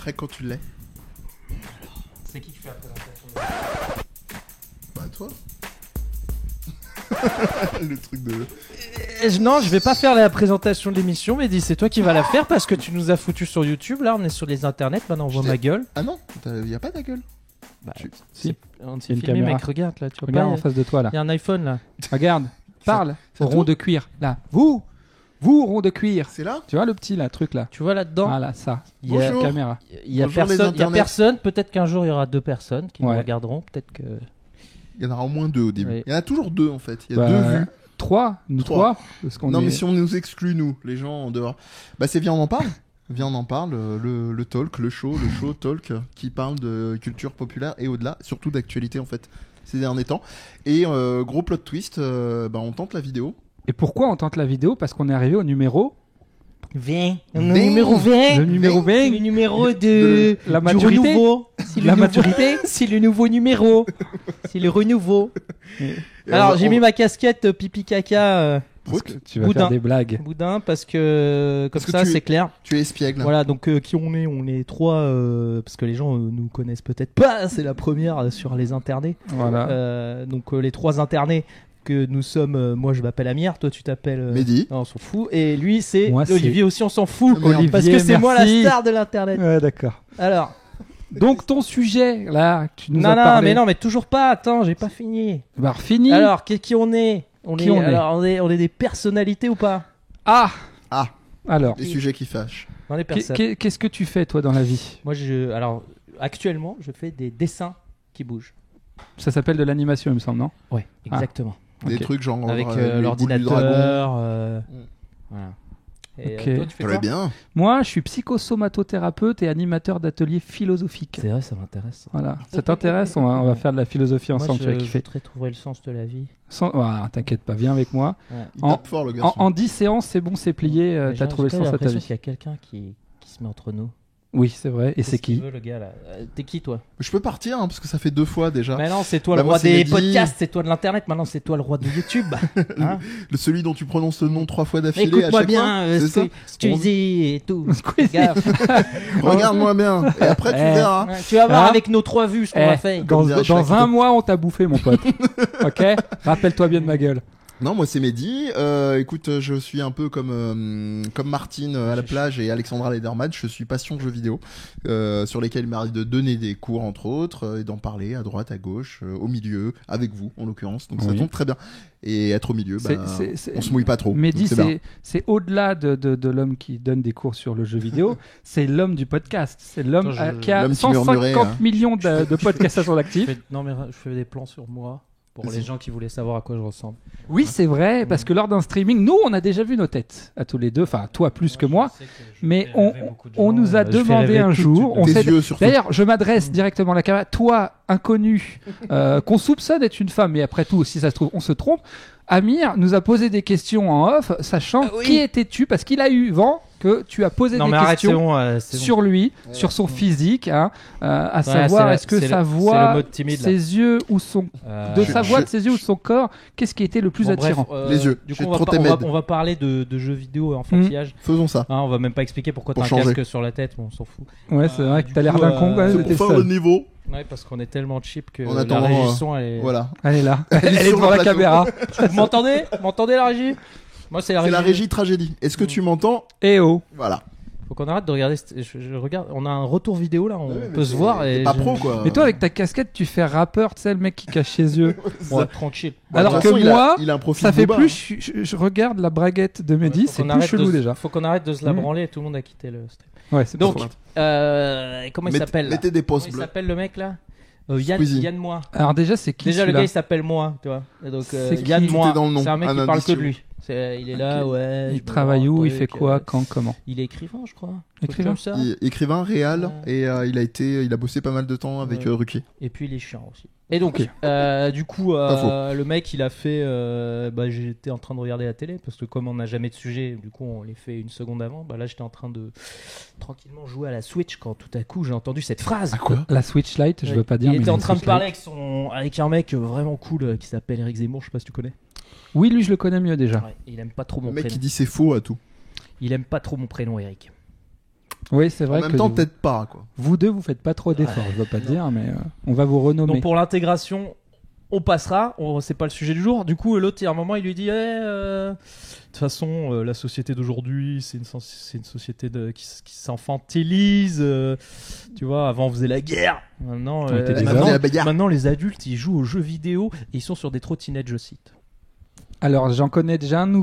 prêt quand tu l'es. C'est qui fait la présentation Bah toi. Le truc de... Non, je vais pas faire la présentation de l'émission, mais dis, c'est toi qui vas la faire parce que tu nous as foutu sur YouTube. Là, on est sur les internets, maintenant on voit ma gueule. Ah non, y a pas ta gueule. Bah, Si. On Il y a s'est une filmé, caméra. mec, regarde là. Tu vois Regarde pas, en face de toi là. il y a un iPhone là. Regarde, parle ça au rond tourne de cuir. Là, vous, rond de cuir. C'est là. Tu vois le petit là, truc là. Tu vois là-dedans, Voilà, ça. il y a, Bonjour. Caméra. il y a Bonjour, les personne. Il y a internets. personne. Peut-être qu'un jour il y aura 2 personnes qui nous Ouais. regarderont. Peut-être que. Il y en aura au moins 2 au début. Oui. Il y en a toujours 2 en fait. Il y a Bah, 2 vues. 3, nous 3. 3. Parce qu'on Non est... mais si on nous exclut nous, les gens en dehors. Bah c'est Viens on en parle. Viens on en parle, le talk, le show talk qui parle de culture populaire et au-delà, surtout d'actualité en fait ces derniers temps. Et gros plot twist, bah on tente la vidéo. Et pourquoi on tente la vidéo? Parce qu'on est arrivé au numéro... 20. Le Numéro 20. Le numéro C'est 20. le numéro de La du maturité. renouveau. C'est le La nouveau- maturité. C'est le nouveau numéro. C'est le renouveau. Et Alors j'ai mis ma casquette pipi caca Parce Prout, que tu vas Boudin. faire des blagues. boudin parce que comme Parce que ça tu- c'est clair. tu es espiègle. Voilà, donc qui on est? On est 3 parce que les gens nous connaissent peut-être pas. C'est la première sur les internets. Voilà. Donc les 3 internets que nous sommes. Moi je m'appelle Amir, toi tu t'appelles Mehdi. non, on s'en fout. Et lui c'est Moi, c'est- Olivier aussi, on s'en fout. Merde. Olivier, Parce que c'est moi la merci. star de l'internet. Ouais, d'accord. Alors, Donc ton sujet, là, tu nous non, as non, parlé. mais non, mais toujours pas. Attends, j'ai pas fini. Bah, fini. Alors, qui on est? Qui on est Alors, on est des personnalités ou pas? Ah. Ah. Alors, Les sujets qui fâchent. Dans les personnes. qu'est-ce que tu fais toi dans la vie? Moi, alors, actuellement, je fais des dessins qui bougent. Ça s'appelle de l'animation, il me semble, non? Ouais, exactement. Des Ok. trucs genre Avec les boules du dragon. l'ordinateur. Mm. Voilà. Et Ok. toi, tu fais Très quoi? bien. Moi, je suis psychosomatothérapeute et animateur d'ateliers philosophiques. C'est vrai, ça m'intéresse. Voilà. Ça t'intéresse? On va faire de la philosophie Moi, ensemble. Tu vas je kiffer. voudrais trouver le sens de la vie. Voilà, t'inquiète pas, viens avec moi. Ouais. Il En- tape fort le garçon. En 10 séances, c'est bon, c'est plié. Mais T'as trouvé le j'ai sens à ta l'impression vie. qu'il y a quelqu'un qui se met entre nous. Oui, c'est vrai. Et c'est Qu'est-ce qu'il qui? veut, le gars là? T'es qui toi? Je peux partir hein, parce que ça fait 2 fois déjà. Mais non, c'est toi Bah, le moi, roi c'est des Mehdi. podcasts, c'est toi de l'internet, maintenant c'est toi le roi de YouTube. Hein? Celui dont tu prononces le nom 3 fois Mais d'affilée à écoute-moi chaque bien, fois. C'est ça. Squeezie et tout. Squeezie. Gaffe. Regarde-moi bien. Et après tu Eh. verras. Ouais, tu vas voir Hein? avec nos 3 vues ce qu'on a fait. Dans, Comme dirait dans Shakira. 20 mois, on t'a bouffé, mon pote. Ok? Rappelle-toi bien de ma gueule. Non, moi c'est Mehdi. Écoute, je suis un peu comme Martine à la plage et Alexandra Lederman. Je suis passion jeux vidéo, sur lesquels il m'arrive de donner des cours entre autres et d'en parler à droite, à gauche, au milieu, avec vous en l'occurrence. Donc ça Oui. tombe très bien. Et être au milieu, bah, on se mouille pas trop. Mehdi, Donc, c'est bien. c'est au-delà de l'homme qui donne des cours sur le jeu vidéo. C'est l'homme du podcast. C'est l'homme Attends, qui a L'homme qui 150 murmurait, hein. millions de podcasts à son actif. Non mais je fais des plans sur moi pour Vas-y. les gens qui voulaient savoir à quoi je ressemble. Oui, c'est vrai, parce que lors d'un streaming, nous, on a déjà vu nos têtes à tous les deux. Enfin, toi plus que moi. Mais on nous a demandé un jour. On Tes s'est- yeux surtout. D'ailleurs, je m'adresse directement à la caméra. Toi, inconnu, qu'on soupçonne être une femme, mais après tout, si ça se trouve, on se trompe. Amir nous a posé des questions en off, sachant oui. qui étais-tu, parce qu'il a eu vent que tu as posé Non des mais arrête, c'est questions bon, c'est bon. sur lui, Ouais. sur son physique, hein, à Ouais, savoir c'est est-ce que c'est sa le- voix, c'est le mode timide, là. ses yeux ou son, de Euh, sa voix, de ses yeux ou de son corps, qu'est-ce qui était le plus bon, bref, attirant? Les yeux. Du Je coup, vais on va, trop pas- on, va, t'aimer. on va parler de jeux vidéo et enfantillage. Faisons ça. Hein, on va même pas expliquer pourquoi Pour t'as un changer. casque sur la tête, bon, on s'en fout. Ouais, c'est vrai que du t'as l'air coup, d'un con, ouais, c'est t'es Pour le faire le seul. niveau, Ouais, parce qu'on est tellement cheap que En la attendant, régie son, elle est... voilà. Elle est là. Elle est Elle est sur devant le la plateau. caméra. Vous m'entendez? M'entendez la régie? Moi c'est la C'est régie. la régie tragédie. Est-ce que tu m'entends? Eh oh. Voilà. Faut qu'on arrête de regarder. Je regarde. On a un retour vidéo là. On Ouais, mais peut se t'es- voir. t'es Et pas je- pro quoi. Mais toi, avec ta casquette, tu fais rappeur, tu sais, le mec qui cache ses yeux. Ouais, tranquille. Bon, Alors de toute que façon, il a- moi, il a un profil Ça fait Booba, plus, hein. je regarde la braguette de Mehdi, Faut c'est qu'on plus arrête chelou de se- déjà. Faut qu'on arrête de se la Mm. branler. Tout le monde a quitté le stream. Ouais, c'est Donc, pas faux. comment il Mettez- s'appelle là Mettez des Comment posts il bleus. s'appelle le mec là Yann, Squeezie. Yann Moi. Alors déjà, c'est qui Déjà le celui-là gars il s'appelle Moi, tu vois. Et donc C'est qui Yann Tout Moi. est dans le nom. C'est un mec Un qui parle que de indice, lui. Il est là, Ok. ouais. Il je me travaille rends où un Il fait truc, quoi Quand Comment Il est écrivain, je crois. Écrivain Comme ça. Écrivain, réal, Ouais. et il a bossé pas mal de temps avec Ouais. Ruquier. Et puis il est chiant aussi. Et donc, Ok. du coup, Pas faux. le mec, il a fait. J'étais en train de regarder la télé parce que comme on n'a jamais de sujet, du coup, on les fait une seconde avant. Bah là, j'étais en train de tranquillement jouer à la Switch quand tout à coup j'ai entendu cette phrase. quoi? La Switch Lite, je Ouais. veux pas dire. Il mais était en une train de Switch parler Lite. avec un mec vraiment cool qui s'appelle Eric Zemmour. Je sais pas si tu connais. Oui, lui, je le connais mieux déjà. Ouais, et il aime pas trop Le mon mec qui prénom. dit c'est faux à tout. Il aime pas trop mon prénom, Eric. Oui, c'est vrai En même que temps, peut-être pas, quoi. vous deux, vous faites pas trop d'efforts, je veux pas dire, mais on va vous renommer. Donc pour l'intégration, on passera. C'est pas le sujet du jour. Du coup, l'autre, il y a un moment, il lui dit de toute façon, la société d'aujourd'hui, c'est une société qui s'infantilise. Tu vois, avant, on faisait la guerre. Maintenant, On était des hommes. La bagarre. maintenant, les adultes, ils jouent aux jeux vidéo et ils sont sur des trottinettes, je cite. Alors, j'en connais déjà un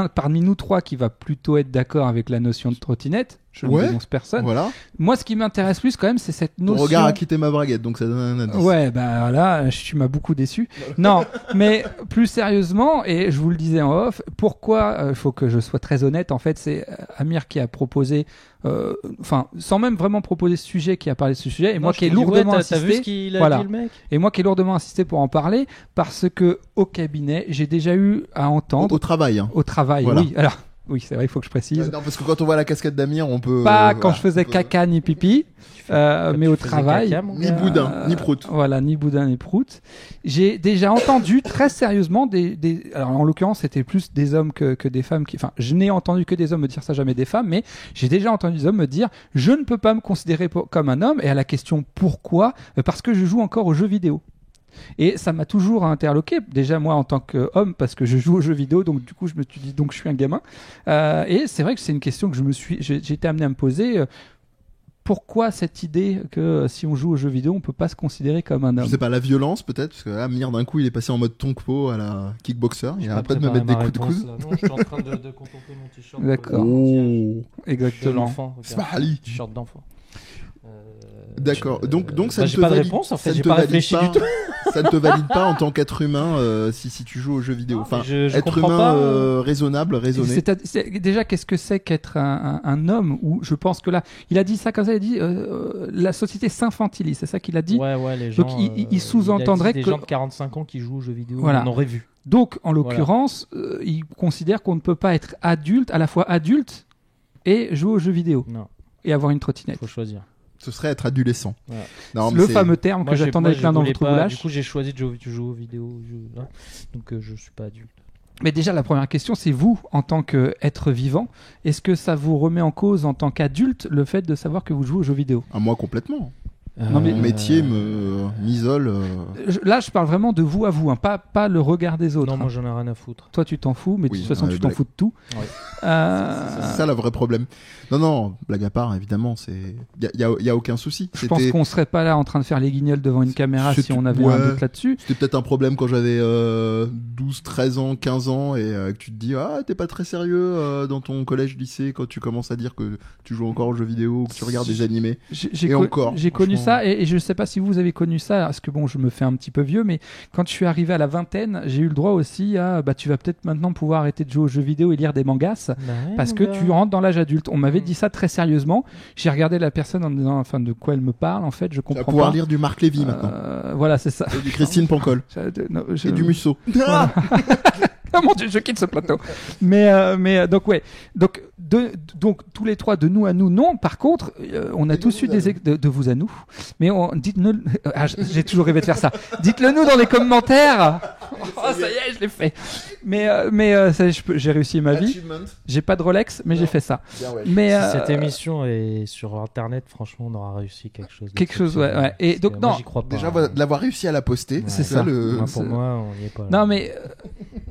parmi nous trois qui va plutôt être d'accord avec la notion de trottinette. Je ne Ouais. dénonce personne. Voilà. Moi, ce qui m'intéresse plus quand même, c'est cette Ton notion. regard a quitté ma braguette, donc ça donne un indice. Ouais, bah là, tu m'as beaucoup déçu. Non, mais plus sérieusement, et je vous le disais en off, pourquoi il faut que je sois très honnête, en fait, c'est Amir qui a proposé, sans même vraiment proposer ce sujet, qui a parlé de ce sujet, et moi qui ai lourdement T'as vu ce insisté. qu'il a Voilà. dit, le mec? Et moi qui ai lourdement insisté pour en parler, parce que au cabinet, j'ai déjà eu à entendre, Au travail. Hein. au travail, Voilà. oui, alors, oui, c'est vrai, il faut que je précise. Non, parce que quand on voit la casquette d'Amir, on peut. Pas quand voilà, je faisais on peut- caca ni pipi, mais au travail. Ni boudin, ni prout. Voilà, ni boudin ni prout. J'ai déjà entendu très sérieusement alors en l'occurrence c'était plus des hommes que des femmes enfin je n'ai entendu que des hommes me dire ça, jamais des femmes, mais j'ai déjà entendu des hommes me dire je ne peux pas me considérer comme un homme, et à la question pourquoi, parce que je joue encore aux jeux vidéo. Et ça m'a toujours interloqué, déjà moi en tant qu'homme, parce que je joue aux jeux vidéo, donc du coup je me suis dit donc je suis un gamin. Et c'est vrai que c'est une question que j'ai été amené à me poser. Pourquoi cette idée que si on joue aux jeux vidéo, on peut pas se considérer comme un homme? Je sais pas, la violence peut-être, parce que Amir d'un coup il est passé en mode Tongpo à la kickboxer, il arrête pas de me mettre des coups de coude. Non, je suis en train de contempler mon t-shirt. D'accord. Oh, De Exactement. l'enfant. Smiley. T-shirt d'enfant. D'accord. Donc ça Bah, ne j'ai te pas de valide, réponse en ça fait, ne j'ai te pas valide réfléchi pas- du tout. Ça ne te valide pas en tant qu'être humain si tu joues aux jeux vidéo. Enfin, Je être comprends humain pas. raisonnable, raisonné. Déjà, qu'est-ce que c'est qu'être un homme? Où je pense que là, il a dit ça comme ça, il a dit la société s'infantilise, c'est ça qu'il a dit. Ouais, les gens. Donc, il sous-entendrait il a dit que- des gens de 45 ans qui jouent aux jeux vidéo, Voilà. on en aurait vu. Donc, en l'occurrence, il considère qu'on ne peut pas être adulte, à la fois adulte et jouer aux jeux vidéo Non, et avoir une trottinette. faut choisir. Ce serait être adolescent. Ouais. Non, mais Le c'est- fameux terme que j'attendais avec plein dans votre pas. boulage. Du coup, j'ai choisi de jouer aux vidéos, hein. Donc je suis pas adulte. Mais déjà, la première question, c'est vous, en tant qu'être vivant, est-ce que ça vous remet en cause en tant qu'adulte le fait de savoir que vous jouez aux jeux vidéo? Ah, moi complètement. Non, mais- Mon métier m'isole. Là, je parle vraiment de vous à vous, hein, pas le regard des autres. Non, moi hein. j'en ai rien à foutre. Toi, tu t'en fous, mais de Oui, toute façon, ouais, tu t'en blague. fous de tout. Ouais. C'est ça le vrai problème. Non, blague à part, évidemment, y a aucun souci. Je pense qu'on serait pas là en train de faire les guignols devant une caméra si on avait un doute là-dessus. C'était peut-être un problème quand j'avais 12, 13 ans, 15 ans et que tu te dis ah t'es pas très sérieux dans ton collège lycée quand tu commences à dire que tu joues encore aux jeux vidéo ou que tu regardes des animés. J'ai Et encore, j'ai connu franchement. ça et je sais pas si vous avez connu ça, parce que bon, je me fais un petit peu vieux, mais quand je suis arrivé à la vingtaine, j'ai eu le droit aussi à tu vas peut-être maintenant pouvoir arrêter de jouer aux jeux vidéo et lire des mangas parce que tu rentres dans l'âge adulte. On m'avait dit ça très sérieusement. J'ai regardé la personne en me disant enfin de quoi elle me parle, en fait, je Tu vas comprends pouvoir pas. lire du Marc Lévy maintenant. Voilà, c'est ça. Et du Christine Pancol. Non, Et du Musso. Voilà. Ah mon dieu, je quitte ce plateau. Mais donc ouais, donc tous les trois de nous à nous, non. Par contre, on a De tous vous eu à nous. de vous à nous. Mais dites-nous, j'ai toujours rêvé de faire ça. Dites-le nous dans les commentaires. Oh ça y est, je l'ai fait. Mais ça, j'ai réussi ma vie. Achievement. J'ai pas de Rolex, mais Non. j'ai fait ça. Bien, ouais. Mais Si cette émission est sur internet, franchement, on aura réussi quelque chose. Quelque chose, ouais, ouais. Et Parce donc, que moi, non, j'y crois pas. Déjà de l'avoir réussi à la poster, Ouais. C'est ça. Moi, c'est- pour moi, on n'y est pas. là. Non, mais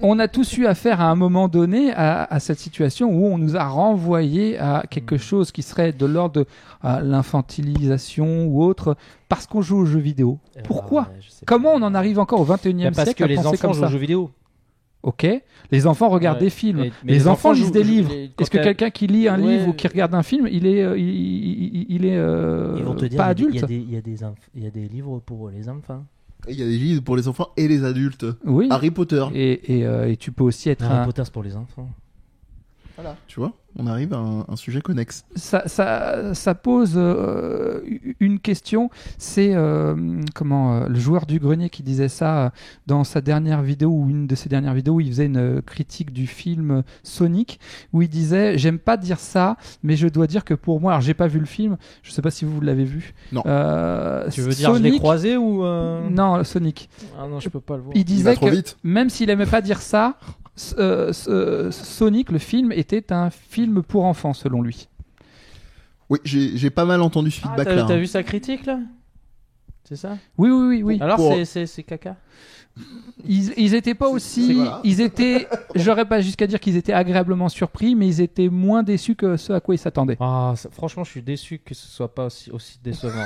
on a tous eu affaire à un moment donné à cette situation où on nous a renvoyé à quelque chose qui serait de l'ordre de l'infantilisation ou autre parce qu'on joue aux jeux vidéo. Pourquoi Ouais, je sais Comment pas. on en arrive encore au 21e Parce siècle que à les penser enfants comme jouent aux ça? jeux vidéo. Ok, les enfants regardent Ouais. des films, Mais les enfants lisent jouent- des livres. quand Est-ce que t'as- quelqu'un qui lit un Ouais. livre ou qui regarde un film, il est, il est Ils vont te dire, pas il y adulte? a des livres pour les enfants. Et il y a des livres pour les enfants et les adultes. Oui. Harry Potter. Et tu peux aussi être Harry un, Potter, c'est pour les enfants. Voilà. Tu vois, on arrive à un sujet connexe. ça pose une question. C'est le joueur du grenier qui disait ça dans sa dernière vidéo ou une de ses dernières vidéos où il faisait une critique du film Sonic où il disait j'aime pas dire ça mais je dois dire que pour moi, alors j'ai pas vu le film, je sais pas si vous l'avez vu. Non. Tu veux dire, je l'ai Sonic, croisé ou. non, Sonic. Ah non, je peux pas le voir. Il Il va disait trop que vite. même s'il aimait pas dire ça, Sonic, le film, était un film pour enfants selon lui. Oui, j'ai pas mal entendu ce feedback-là. T'as vu sa critique là? C'est ça? Oui. Alors Pour- c'est caca. Ils étaient pas aussi. Voilà. Ils étaient. J'aurais pas jusqu'à dire qu'ils étaient agréablement surpris, mais ils étaient moins déçus que ce à quoi ils s'attendaient. Franchement, je suis déçu que ce soit pas aussi décevant.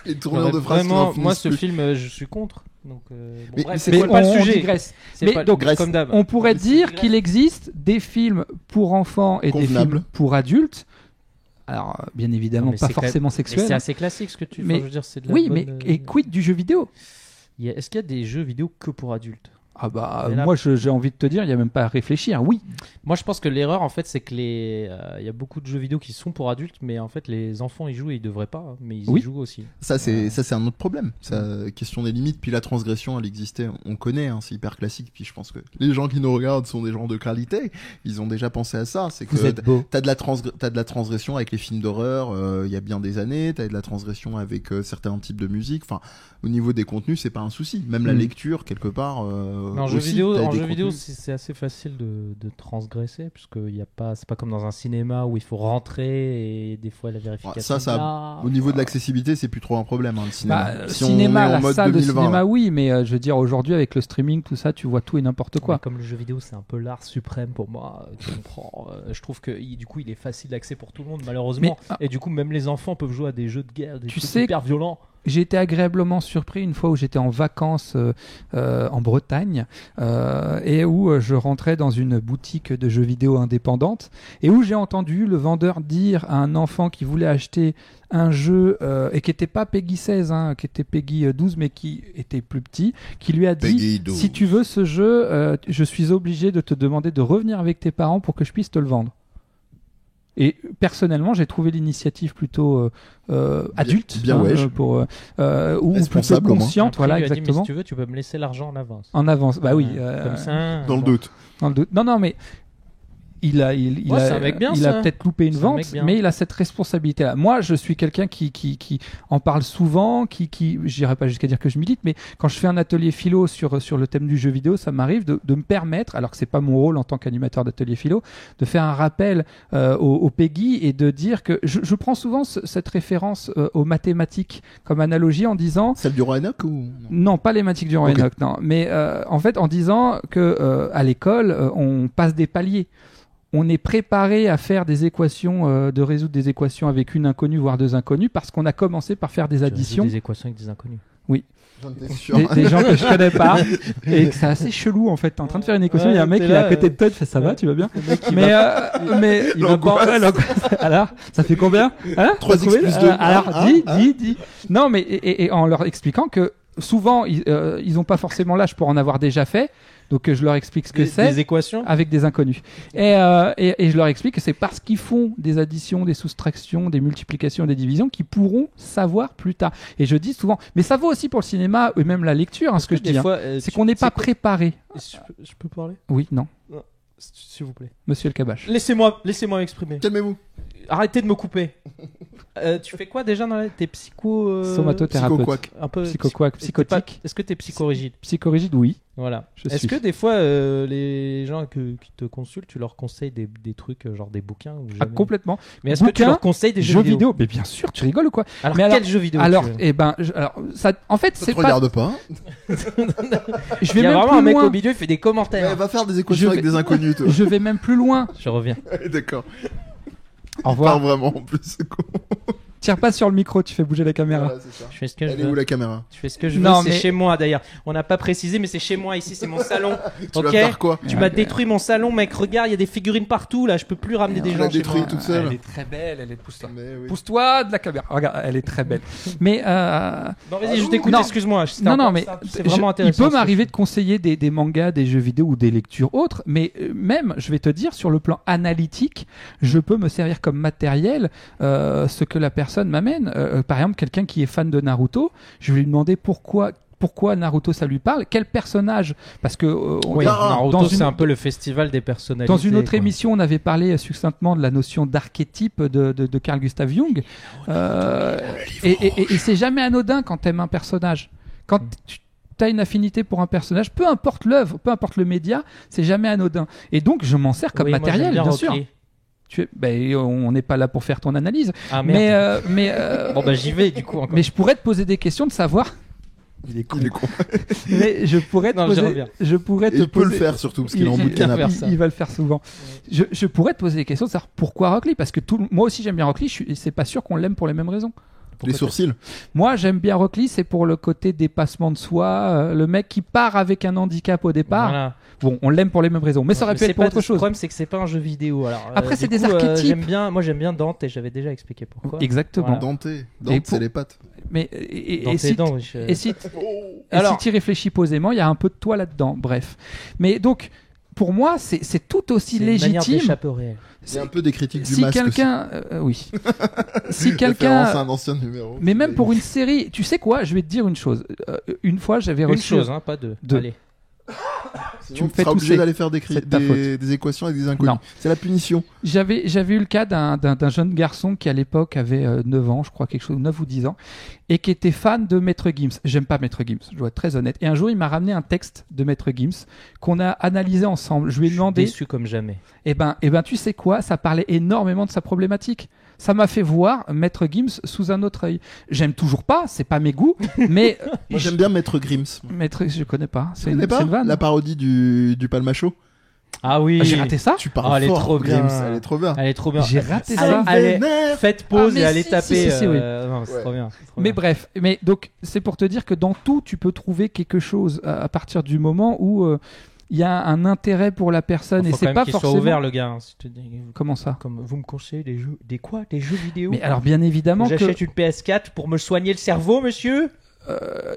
Les tournures de phrases qui Vraiment, n'en finissent moi, ce plus. film, je suis contre. Donc, Mais bref, c'est c'est quoi pas le on sujet. digresse. C'est Mais pas donc, comme d'hab. On pourrait Mais dire c'est qu'il existe des films pour enfants et Convenables. des films pour adultes. Alors, bien évidemment, Non, mais pas c'est forcément Mais c'est sexuels. assez classique ce que tu. Mais- Enfin, je veux dire, c'est de la Oui, bonne, mais et quid du jeu vidéo? Est-ce qu'il y a des jeux vidéo que pour adultes? Ah bah, Mais là- moi j'ai envie de te dire, il y a même pas à réfléchir. Oui, Moi, je pense que l'erreur, en fait, c'est que il y a beaucoup de jeux vidéo qui sont pour adultes, mais en fait, les enfants y jouent et ils devraient pas, hein, mais ils Oui. y jouent aussi. Ça c'est un autre problème. Ça, question des limites. Puis la transgression, elle existait. On connaît, hein, c'est hyper classique. Puis je pense que les gens qui nous regardent sont des gens de qualité. Ils ont déjà pensé à ça. C'est que vous êtes beau. t'as de la transgression avec les films d'horreur. Il y a bien des années. T'as de la transgression avec certains types de musique. Enfin, au niveau des contenus, c'est pas un souci. Même la lecture, quelque part. Mais en jeu aussi, vidéo, t'as des vidéo, contenus. c'est assez facile de transgresser, puisque c'est pas comme dans un cinéma où il faut rentrer et des fois la vérification. Ouais, ça, là. Au niveau de l'accessibilité, c'est plus trop un problème, hein, le cinéma. Bah, Si cinéma, on est en la mode salle 2020, de cinéma, là. oui, mais je veux dire aujourd'hui avec le streaming, tout ça, tu vois tout et n'importe quoi. Mais comme le jeu vidéo, c'est un peu l'art suprême pour moi. Tu comprends. Je trouve que du coup, il est facile d'accès pour tout le monde, malheureusement. Et du coup, même les enfants peuvent jouer à des jeux de guerre, des Tu trucs sais hyper violents. J'ai été agréablement surpris une fois où j'étais en vacances en Bretagne et où je rentrais dans une boutique de jeux vidéo indépendante et où j'ai entendu le vendeur dire à un enfant qui voulait acheter un jeu et qui n'était pas Peggy 16, hein, qui était Peggy 12 mais qui était plus petit, qui lui a dit Peggy 12. si tu veux ce jeu, je suis obligé de te demander de revenir avec tes parents pour que je puisse te le vendre. Et personnellement, j'ai trouvé l'initiative plutôt adulte, bien wesh. ou plutôt Responsable, au moins. consciente, Après, voilà, il lui a dit, mais exactement. si tu veux, tu peux me laisser l'argent en avance. En avance, bah oui. Comme ça. Dans le bon. doute. Dans le doute. Non, mais il a c'est un mec bien, il a ça. peut-être loupé une C'est un vente, mec bien. mais il a cette responsabilité-là. Moi, je suis quelqu'un qui en parle souvent, je dirais pas jusqu'à dire que je milite, mais quand je fais un atelier philo sur le thème du jeu vidéo, ça m'arrive de me permettre, alors que c'est pas mon rôle en tant qu'animateur d'atelier philo, de faire un rappel au PEGI et de dire que je prends souvent cette référence aux mathématiques comme analogie en disant Celle du roi Enoch ou non, pas les mathématiques du roi Ok. Enoch, non. Mais en fait, en disant que à l'école, on passe des paliers. On est préparé à faire des équations, de résoudre des équations avec une inconnue, voire deux inconnues, parce qu'on a commencé par faire des Tu additions, résous des équations avec des inconnus. J'en étais sûr. des gens que je connais pas, et que c'est assez chelou en fait. T'es en train de faire une équation, il y a un mec t'es qui est à là, côté de toi, il fait ça va, tu vas bien. il Mais Il va L'angoisse. Ouais, l'angoisse. Alors, ça fait combien hein 3x T'as trouvé plus 2. Alors, Hein, dis. Non, mais et en leur expliquant que souvent, ils n'ont pas forcément l'âge pour en avoir déjà fait. Donc, je leur explique ce que c'est Des équations. avec des inconnus. Et je leur explique que c'est parce qu'ils font des additions, des soustractions, des multiplications, des divisions qu'ils pourront savoir plus tard. Et je dis souvent, mais ça vaut aussi pour le cinéma et même la lecture, hein, ce que je Des dis. Hein. fois, C'est qu'on n'est pas préparé. Je peux parler, Oui, non, s'il vous plaît. monsieur le Cabache. Laissez-moi m'exprimer. Calmez-vous. Arrêtez de me couper. Tu fais quoi déjà dans la... T'es Somatothérapeute. Psycho-quack. un peu Psychoquac, psychotique. Est-ce que t'es psychorigide? Psychorigide, oui. Voilà. Je Est-ce suis. que des fois les gens qui te consultent, tu leur conseilles des trucs genre des bouquins ou Ah, jamais complètement. Mais est-ce que tu Bouquins, leur conseilles des Jeux vidéo. Mais bien sûr, tu rigoles ou quoi? Alors Mais quel jeu vidéo Alors, tu veux eh ben, alors, ça, en fait, Ça c'est te pas. regarde pas. Je Il vais y a même vraiment plus un mec loin. au milieu, il fait des commentaires. Ouais, va faire des équations Je avec vais- des inconnus, toi. Je vais même plus loin. Je reviens. Ouais, D'accord. Au Pas revoir. vraiment en plus. C'est con. Tire pas sur le micro, tu fais bouger la caméra. Voilà, c'est ça. Je fais ce que je Elle est où veux. la caméra? Je fais ce que je veux. Non, C'est mais- chez moi d'ailleurs. On n'a pas précisé, mais c'est chez moi ici. C'est mon salon. Tu Ok. vas faire quoi? Tu m'as détruit mon salon, mec. Regarde, il y a des figurines partout là. Je peux plus ramener des Tu gens. l'as chez détruit moi. toute seule. Elle est très belle, elle est pousse-toi. Mais oui. Pousse-toi de la caméra. Regarde, elle est très belle. Mais Non, vas-y, je t'écoute. Non. Excuse-moi. non, mais c'est vraiment intéressant. il peut ce que m'arriver je de conseiller des mangas, des jeux vidéo ou des lectures autres, mais même, je vais te dire, sur le plan analytique, je peux me servir comme matériel ce que la personne m'amène. Par exemple, quelqu'un qui est fan de Naruto, je vais lui demander pourquoi Naruto ça lui parle, quel personnage, parce que Oui, Ah, Naruto, dans c'est une- un peu le festival des personnalités. dans une autre quoi. émission, on avait parlé succinctement de la notion d'archétype de Carl Gustav Jung. Et c'est jamais anodin quand t'aimes un personnage. Quand tu as une affinité pour un personnage, peu importe l'œuvre, peu importe le média, c'est jamais anodin. Et donc, je m'en sers comme Oui, moi, matériel, j'aime bien sûr. Rock Lee. On n'est pas là pour faire ton analyse. Ah merde. Mais Bon bah j'y vais du coup encore. mais je pourrais te poser des questions de savoir. Il est con. Mais je pourrais te Non, j'y poser. reviens. Je pourrais Et te il peut poser. le faire surtout parce qu'il est en bout de il va canapé. faire ça. Il va le faire souvent. Je pourrais te poser des questions de savoir pourquoi Rock Lee, parce que moi aussi j'aime bien Rock Lee, c'est pas sûr qu'on l'aime pour les mêmes raisons. Les sourcils. Moi j'aime bien Rock Lee, c'est pour le côté dépassement de soi, le mec qui part avec un handicap au départ. Voilà. Bon, on l'aime pour les mêmes raisons, mais ça aurait pu c'est être pour pas- autre Le chose. problème c'est que c'est pas un jeu vidéo. Alors, Après, c'est du des coup, archétypes. moi j'aime bien Dante et j'avais déjà expliqué pourquoi. Exactement. Voilà. Dante, Et c'est pour- les pattes. Mais Dans et tes si dents, oui, et si Alors- tu y réfléchis posément, il y a un peu de toi là-dedans. Bref, mais donc pour moi, c'est tout aussi c'est une manière légitime. d'échapper au réel. C'est un peu des critiques du Si masque. quelqu'un, oui, si aussi. Référence à quelqu'un, un ancien numéro. mais même pour une série, tu sais quoi, je vais te dire une chose. Une fois, j'avais Une reçu. chose, hein, pas deux. Deux. Allez. Sinon, tu me tu fais seras obligé tousser. d'aller faire C'est de ta des équations avec des inconnus. Non. C'est la punition. J'avais eu le cas d'un jeune garçon qui à l'époque avait 9 ans, je crois, quelque chose, 9 ou 10 ans, et qui était fan de Maître Gims. J'aime pas Maître Gims, je dois être très honnête. Et un jour, il m'a ramené un texte de Maître Gims qu'on a analysé ensemble. Je lui ai demandé, Déçu comme jamais. eh ben, tu sais quoi, ça parlait énormément de sa problématique. Ça m'a fait voir Maître Gims sous un autre œil. J'aime toujours pas, c'est pas mes goûts, mais Moi, j'aime bien Maître Grims. Maître, je connais pas. Tu connais pas une vanne. la parodie du Palmacho? Ah oui. Ah, j'ai raté ça. Tu parles Oh, elle est fort, trop bien. Grims. Elle est trop bien. Elle est trop bien. J'ai raté Allez, ça. allez, Vénère. faites pause Ah, mais et allez si, taper. si, oui. Non, c'est Ouais. trop bien. c'est trop Mais bien. bref, mais donc c'est pour te dire que dans tout, tu peux trouver quelque chose à partir du moment où il y a un intérêt pour la personne Faut et quand c'est même pas qu'il forcément. soit ouvert le gars. Hein, si tu dis- Comment ça? Comme vous me conseillez des jeux, des jeux vidéo. Mais alors bien évidemment que J'achète une PS4 pour me soigner le cerveau, monsieur.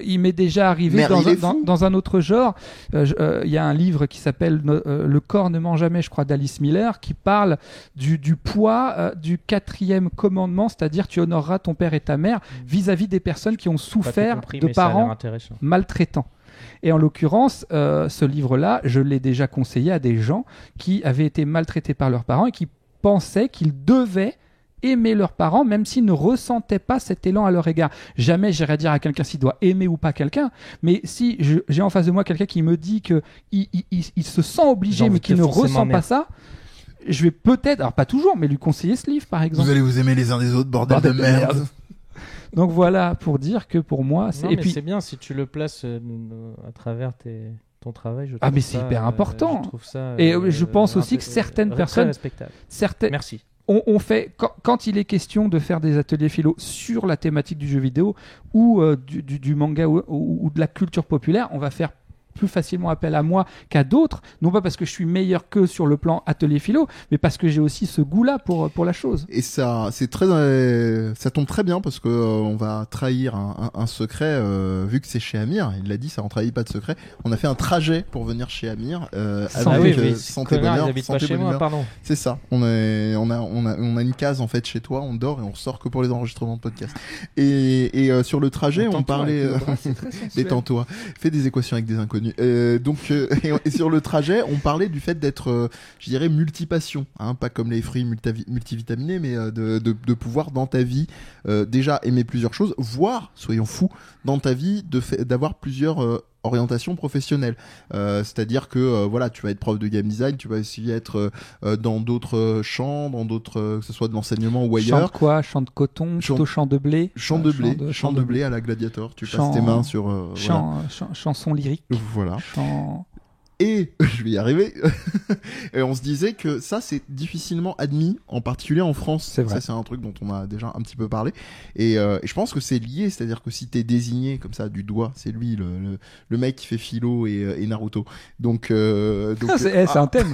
il m'est déjà arrivé Merde, il est dans, fou. dans un autre genre. Il y a un livre qui s'appelle Le corps ne ment jamais, je crois, d'Alice Miller, qui parle du poids du 4e commandement, c'est-à-dire tu honoreras ton père et ta mère vis-à-vis des personnes qui ont Pas tout souffert compris, de mais ça a l'air parents intéressant. maltraitants. Et en l'occurrence, ce livre-là, je l'ai déjà conseillé à des gens qui avaient été maltraités par leurs parents et qui pensaient qu'ils devaient aimer leurs parents, même s'ils ne ressentaient pas cet élan à leur égard. Jamais j'irai dire à quelqu'un s'il doit aimer ou pas quelqu'un, mais si j'ai en face de moi quelqu'un qui me dit que il se sent obligé, J'ai envie mais de qu'il te ne foncer ressent ma pas mère. ça, je vais peut-être, alors pas toujours, mais lui conseiller ce livre, par exemple. Vous allez vous aimer les uns des autres, bordel Bordel de de merde. merde. Donc voilà, pour dire que pour moi, c'est... Non, Et mais puis, c'est bien si tu le places à travers ton travail. Je Ah, trouve mais c'est ça, hyper important. Je trouve ça, Et je pense aussi que certaines très personnes- respectable. certaines... Merci. On fait quand il est question de faire des ateliers philo sur la thématique du jeu vidéo ou du manga ou de la culture populaire, on va faire plus facilement appel à moi qu'à d'autres, non pas parce que je suis meilleur qu'eux sur le plan atelier philo, mais parce que j'ai aussi ce goût-là pour la chose. Et ça, c'est très, ça tombe très bien parce que on va trahir un secret vu que c'est chez Amir. Il l'a dit, ça on trahit pas de secret. On a fait un trajet pour venir chez Amir Santé, avec oui, santé connard, bonheur, ils habitent pas santé chez moi, bonheur. pardon. C'est ça. On a une case en fait chez toi. On dort et on ressort que pour les enregistrements de podcast. Et sur le trajet, on parlait. Détends-toi. Fais des équations avec des inconnus. Et sur le trajet, on parlait du fait d'être, je dirais, multipassion, hein, pas comme les fruits multivitaminés, mais de pouvoir dans ta vie déjà aimer plusieurs choses, voire, soyons fous, dans ta vie d'avoir plusieurs orientation professionnelle, c'est-à-dire que voilà, tu vas être prof de game design, tu vas aussi être dans d'autres champs, que ce soit de l'enseignement ou Champ ailleurs. de quoi? Champ de coton? Plutôt champ de blé? Champ de blé à la Gladiator. Tu passes tes mains sur chanson lyrique. voilà. Chant... Et je vais y arriver. Et on se disait que ça, c'est difficilement admis, en particulier en France. C'est vrai. Ça, c'est un truc dont on a déjà un petit peu parlé. Et je pense que c'est lié, c'est-à-dire que si t'es désigné comme ça du doigt, c'est lui le mec qui fait philo et Naruto. Donc c'est un thème.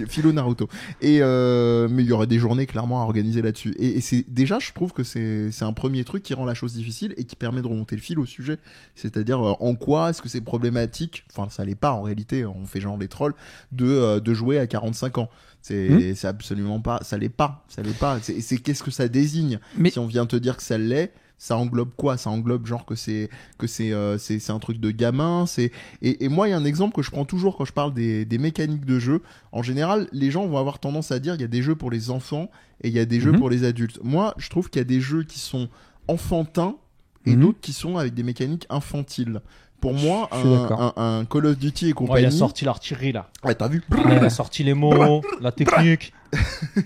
philo Naruto. Et mais il y aurait des journées clairement à organiser là-dessus. Et c'est déjà, je trouve que c'est un premier truc qui rend la chose difficile et qui permet de remonter le fil au sujet. C'est-à-dire en quoi est-ce que c'est problématique. Enfin, ça l'est pas en réalité. On fait genre les trolls de jouer à 45 ans. C'est absolument pas. Ça l'est pas. C'est qu'est-ce que ça désigne. Mais... Si on vient te dire que ça l'est. Ça englobe quoi? Ça englobe genre que c'est un truc de gamin. Et moi il y a un exemple que je prends toujours quand je parle des mécaniques de jeu. En général, les gens vont avoir tendance à dire il y a des jeux pour les enfants et il y a des jeux pour les adultes. Moi, je trouve qu'il y a des jeux qui sont enfantins et d'autres qui sont avec des mécaniques infantiles. Pour moi, un Call of Duty et compagnie. Il a sorti l'artillerie là. Ouais, t'as vu? Il a sorti les mots, la technique.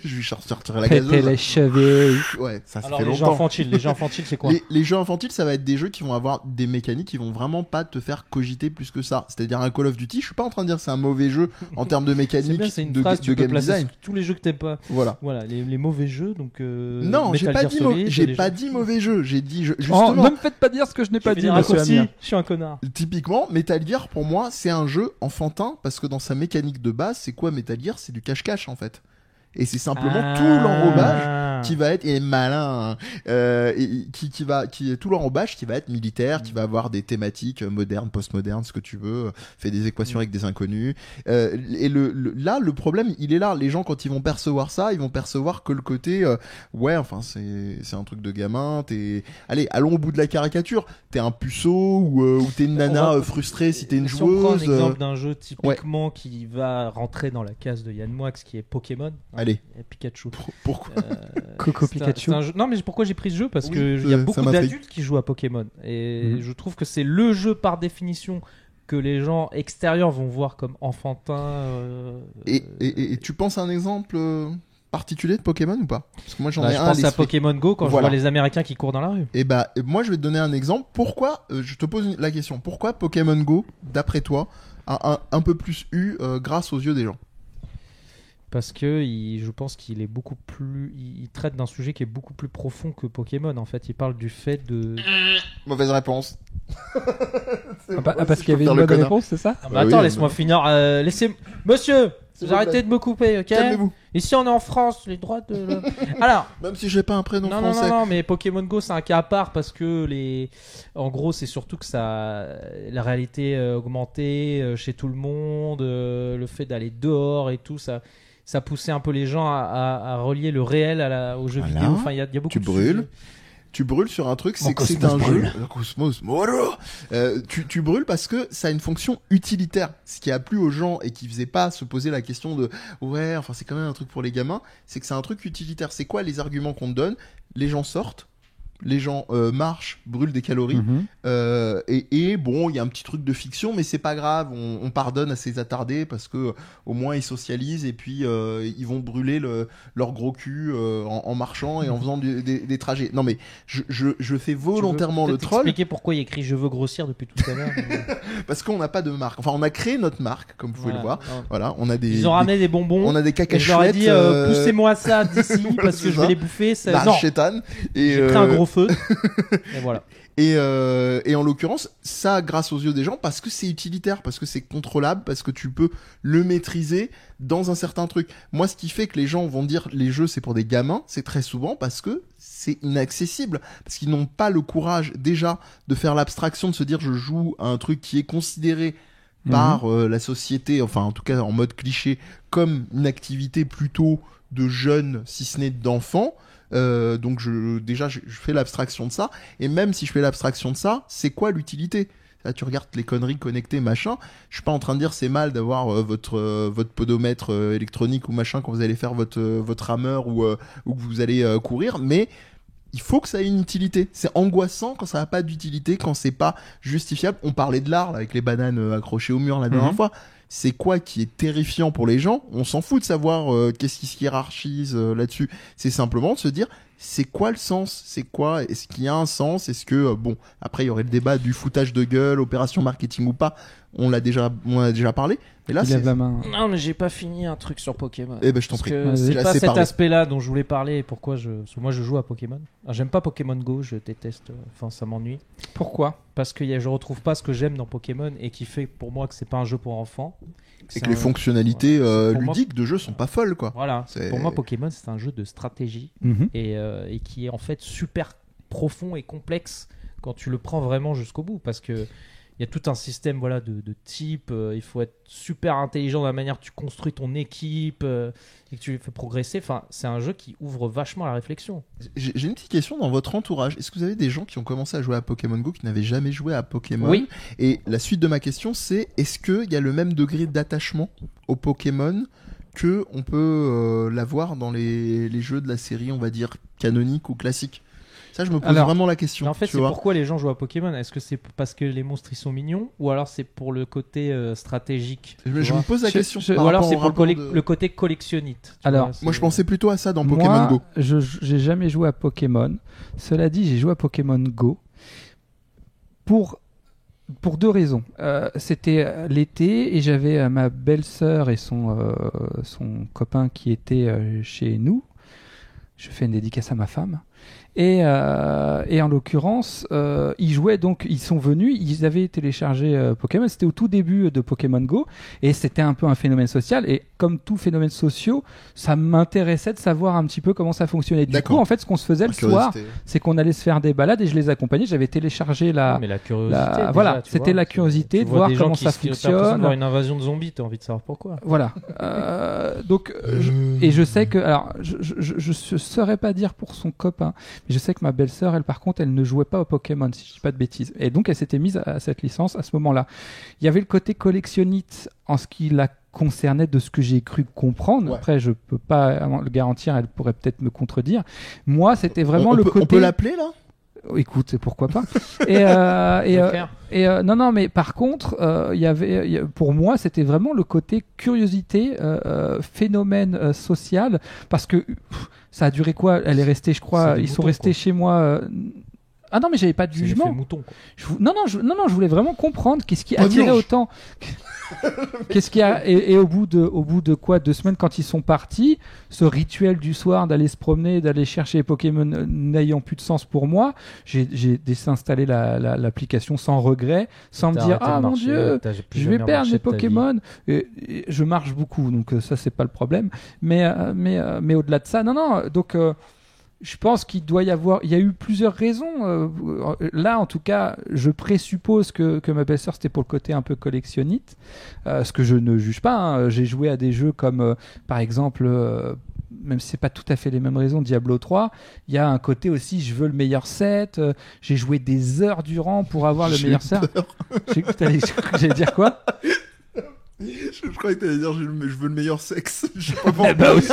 Je lui sortirai la Péter gazeuse. les cheveux. Ouais, ça Alors fait les jeux longtemps. infantiles, c'est quoi? Les jeux infantiles, ça va être des jeux qui vont avoir des mécaniques qui vont vraiment pas te faire cogiter plus que ça. C'est-à-dire un Call of Duty, je suis pas en train de dire que c'est un mauvais jeu en termes de C'est mécanique, bien, c'est une de phrase que tu peux game placer design. sur tous les jeux que t'aimes pas. Voilà. Voilà, les mauvais jeux, donc. Non, j'ai Metal pas Gear dit Solid, j'ai les pas jeux- dit mauvais jeu. J'ai dit Oh, justement. ne me faites pas dire ce que je n'ai pas Tu fais dit, des monsieur raccourcis, Amir. je suis un connard. Typiquement, Metal Gear pour moi, c'est un jeu enfantin parce que dans sa mécanique de base, c'est quoi Metal Gear? C'est du cache-cache en fait. Et c'est simplement tout l'enrobage qui va être et malin qui est tout l'enrobage qui va être militaire, qui va avoir des thématiques modernes, postmodernes, ce que tu veux, fait des équations avec des inconnus. Et là le problème il est là, les gens quand ils vont percevoir ça, ils vont percevoir que le côté ouais, enfin c'est un truc de gamin, allez, allons au bout de la caricature, t'es un puceau ou t'es une nana frustrée si t'es une Si on prend un joueuse. exemple d'un jeu typiquement qui va rentrer dans la case de Yann Moix, qui est Pokémon. Allez. Et Pikachu. Pourquoi Coco C'est un- Pikachu. c'est un jeu- Non, mais pourquoi j'ai pris ce jeu? Parce Oui, que il y a ça beaucoup m'intrigue. d'adultes qui jouent à Pokémon. Et Mhm. je trouve que c'est le jeu par définition que les gens extérieurs vont voir comme enfantin. Et tu penses à un exemple particulier de Pokémon ou pas? Parce que moi j'en Bah, ai je un à pense à l'esprit. Pokémon Go quand Voilà. je vois les Américains qui courent dans la rue. Et moi je vais te donner un exemple. Pourquoi je te pose la question. Pourquoi Pokémon Go, d'après toi, a un peu plus eu grâce aux yeux des gens? Parce que je pense qu'il est beaucoup plus. Il traite d'un sujet qui est beaucoup plus profond que Pokémon. En fait, il parle du fait de. Mauvaise réponse. Parce qu'il y avait une bonne réponse, c'est ça? Ah, mais Bah attends, oui, laisse-moi finir. Monsieur, S'il vous vous arrêtez plaît. de me couper, ok? Calmez-vous. Ici, on est en France, les droits de. Alors. Même si j'ai pas un prénom Non, français. non, mais Pokémon Go c'est un cas à part parce que en gros c'est surtout que la réalité augmentée chez tout le monde, le fait d'aller dehors et tout, ça poussait un peu les gens à relier le réel aux jeux Voilà. vidéo. Enfin, il y a beaucoup Tu de brûles. sujets. Tu brûles sur un truc, Mon c'est que c'est cosmos un brûle. jeu. Le cosmos, voilà. Tu brûles parce que ça a une fonction utilitaire. Ce qui a plu aux gens et qui faisait pas se poser la question de ouais, enfin c'est quand même un truc pour les gamins, c'est que c'est un truc utilitaire. C'est quoi les arguments qu'on te donne? Les gens sortent, les gens marchent, brûlent des calories. Mhm. Et bon, il y a un petit truc de fiction, mais c'est pas grave. On pardonne à ces attardés parce que au moins ils socialisent et puis ils vont brûler leur gros cul en marchant et en faisant des trajets. Non mais je fais volontairement Tu veux le peut-être troll expliquer pourquoi il y a écrit je veux grossir depuis tout à l'heure. parce qu'on n'a pas de marque. Enfin, on a créé notre marque, comme vous pouvez le voir. Non. Voilà, on a Ils ont ramené des bonbons. on a des Et cacahuètes. je leur ai dit poussez-moi ça d'ici Voilà, parce que c'est je ça. vais les bouffer. la Non, chétane. Et j'ai pris un gros feu. Et voilà. Et en l'occurrence, ça grâce aux yeux des gens parce que c'est utilitaire, parce que c'est contrôlable, parce que tu peux le maîtriser dans un certain truc. Moi, ce qui fait que les gens vont dire les jeux c'est pour des gamins, c'est très souvent parce que c'est inaccessible, parce qu'ils n'ont pas le courage déjà de faire l'abstraction, de se dire je joue à un truc qui est considéré par la société, enfin en tout cas en mode cliché, comme une activité plutôt de jeunes, si ce n'est d'enfants. Donc je fais l'abstraction de ça, et même si je fais l'abstraction de ça, c'est quoi l'utilité? Là, tu regardes les conneries connectées, machin. Je suis pas en train de dire c'est mal d'avoir votre podomètre électronique ou machin quand vous allez faire votre rameur ou que vous allez courir, mais il faut que ça ait une utilité. C'est angoissant quand ça n'a pas d'utilité, quand c'est pas justifiable. On parlait de l'art là, avec les bananes accrochées au mur la dernière fois. C'est quoi qui est terrifiant pour les gens? On s'en fout de savoir qu'est-ce qui se hiérarchise là-dessus. C'est simplement de se dire c'est quoi le sens? C'est quoi? Est-ce qu'il y a un sens? Est-ce que bon, après il y aurait le débat du foutage de gueule, opération marketing ou pas. On a déjà parlé. Mais là Il lève c'est la main. Non, mais j'ai pas fini un truc sur Pokémon. eh ben je t'en Parce prie. que Vas-y. c'est J'ai pas assez cet parlé. aspect-là dont je voulais parler et parce que moi je joue à Pokémon. Alors, j'aime pas Pokémon Go, je déteste, enfin ça m'ennuie. Pourquoi? Parce que je retrouve pas ce que j'aime dans Pokémon et qui fait pour moi que c'est pas un jeu pour enfants. Et que les fonctionnalités pour moi- ludiques de jeu sont pas folles quoi. Voilà, C'est- pour moi Pokémon c'est un jeu de stratégie Mhm. et qui est en fait super profond et complexe quand tu le prends vraiment jusqu'au bout parce que il y a tout un système voilà de type, il faut être super intelligent dans la manière dont tu construis ton équipe et que tu les fais progresser. Enfin, c'est un jeu qui ouvre vachement la réflexion. J'ai une petite question dans votre entourage. Est-ce que vous avez des gens qui ont commencé à jouer à Pokémon Go qui n'avaient jamais joué à Pokémon? Oui. Et la suite de ma question, c'est est-ce qu'il y a le même degré d'attachement au Pokémon que on peut l'avoir dans les jeux de la série, on va dire, canonique ou classique? Ça, je me pose Alors, vraiment la question. Mais en fait, tu c'est vois. pourquoi les gens jouent à Pokémon. Est-ce que c'est parce que les monstres ils sont mignons, ou alors c'est pour le côté stratégique, tu Je vois me pose la Je- question. je- par ou alors rapport c'est au pour rapport de- le côté collectionnite. tu Alors, vois, c'est- Moi, je pensais plutôt à ça dans Pokémon Moi, Go. j'ai jamais joué à Pokémon. Cela dit, j'ai joué à Pokémon Go pour deux raisons. C'était l'été et j'avais ma belle-sœur et son copain qui étaient chez nous. Je fais une dédicace à ma femme. Et en l'occurrence, ils jouaient donc, ils sont venus, ils avaient téléchargé Pokémon. C'était au tout début de Pokémon Go et c'était un peu un phénomène social. Et comme tout phénomène social, ça m'intéressait de savoir un petit peu comment ça fonctionnait. Du D'accord. coup, en fait, ce qu'on se faisait le Par soir, curiosité. c'est qu'on allait se faire des balades et je les accompagnais. J'avais téléchargé Non, mais la curiosité. déjà, voilà, tu c'était vois, la c'est- curiosité tu de vois voir des gens comment qui ça t'as l'impression fonctionne. d'avoir une invasion de zombies, t'as envie de savoir pourquoi. Voilà. Et je sais que, alors, je saurais pas dire pour son copain, mais je sais que ma belle-sœur, elle, par contre, elle ne jouait pas au Pokémon, si je dis pas de bêtises. Et donc, elle s'était mise à cette licence à ce moment-là. Il y avait le côté collectionnite en ce qui la concernait de ce que j'ai cru comprendre. Ouais. Après, je peux pas le garantir, elle pourrait peut-être me contredire. Moi, c'était vraiment le côté. On peut l'appeler là? Écoute, pourquoi pas. Non, mais par contre, pour moi, c'était vraiment le côté curiosité, phénomène social, parce que ça a duré quoi? Elle est restée, je crois, C'est des ils sont moutons, restés quoi. chez moi. Ah non, mais j'avais pas de C'est l'effet jugement. mouton, quoi. Non, je voulais vraiment comprendre qu'est-ce qui Pas attirait blanche. autant. Qu'est-ce qu'il y a et au bout de quoi 2 semaines quand ils sont partis, ce rituel du soir d'aller se promener, d'aller chercher les Pokémon n'ayant plus de sens pour moi, j'ai désinstallé l'application sans regret, sans me T'as dire arrêté de ah mon marcher, Dieu, t'as plus je vais jamais perdre marché mes de ta vie. Pokémon. Et je marche beaucoup, donc ça c'est pas le problème. Mais au-delà de ça, non. Donc je pense qu'il doit y avoir, il y a eu plusieurs raisons. Là, en tout cas, je présuppose que ma belle-sœur c'était pour le côté un peu collectionnite, ce que je ne juge pas. Hein. J'ai joué à des jeux comme, par exemple, même si c'est pas tout à fait les mêmes raisons, Diablo 3. Il y a un côté aussi, je veux le meilleur set. J'ai joué des heures durant pour avoir le J'ai meilleur eu set. J'allais dire quoi? Je croyais que t'allais dire je veux le meilleur sexe. Je sais pas pourquoi. Bah aussi.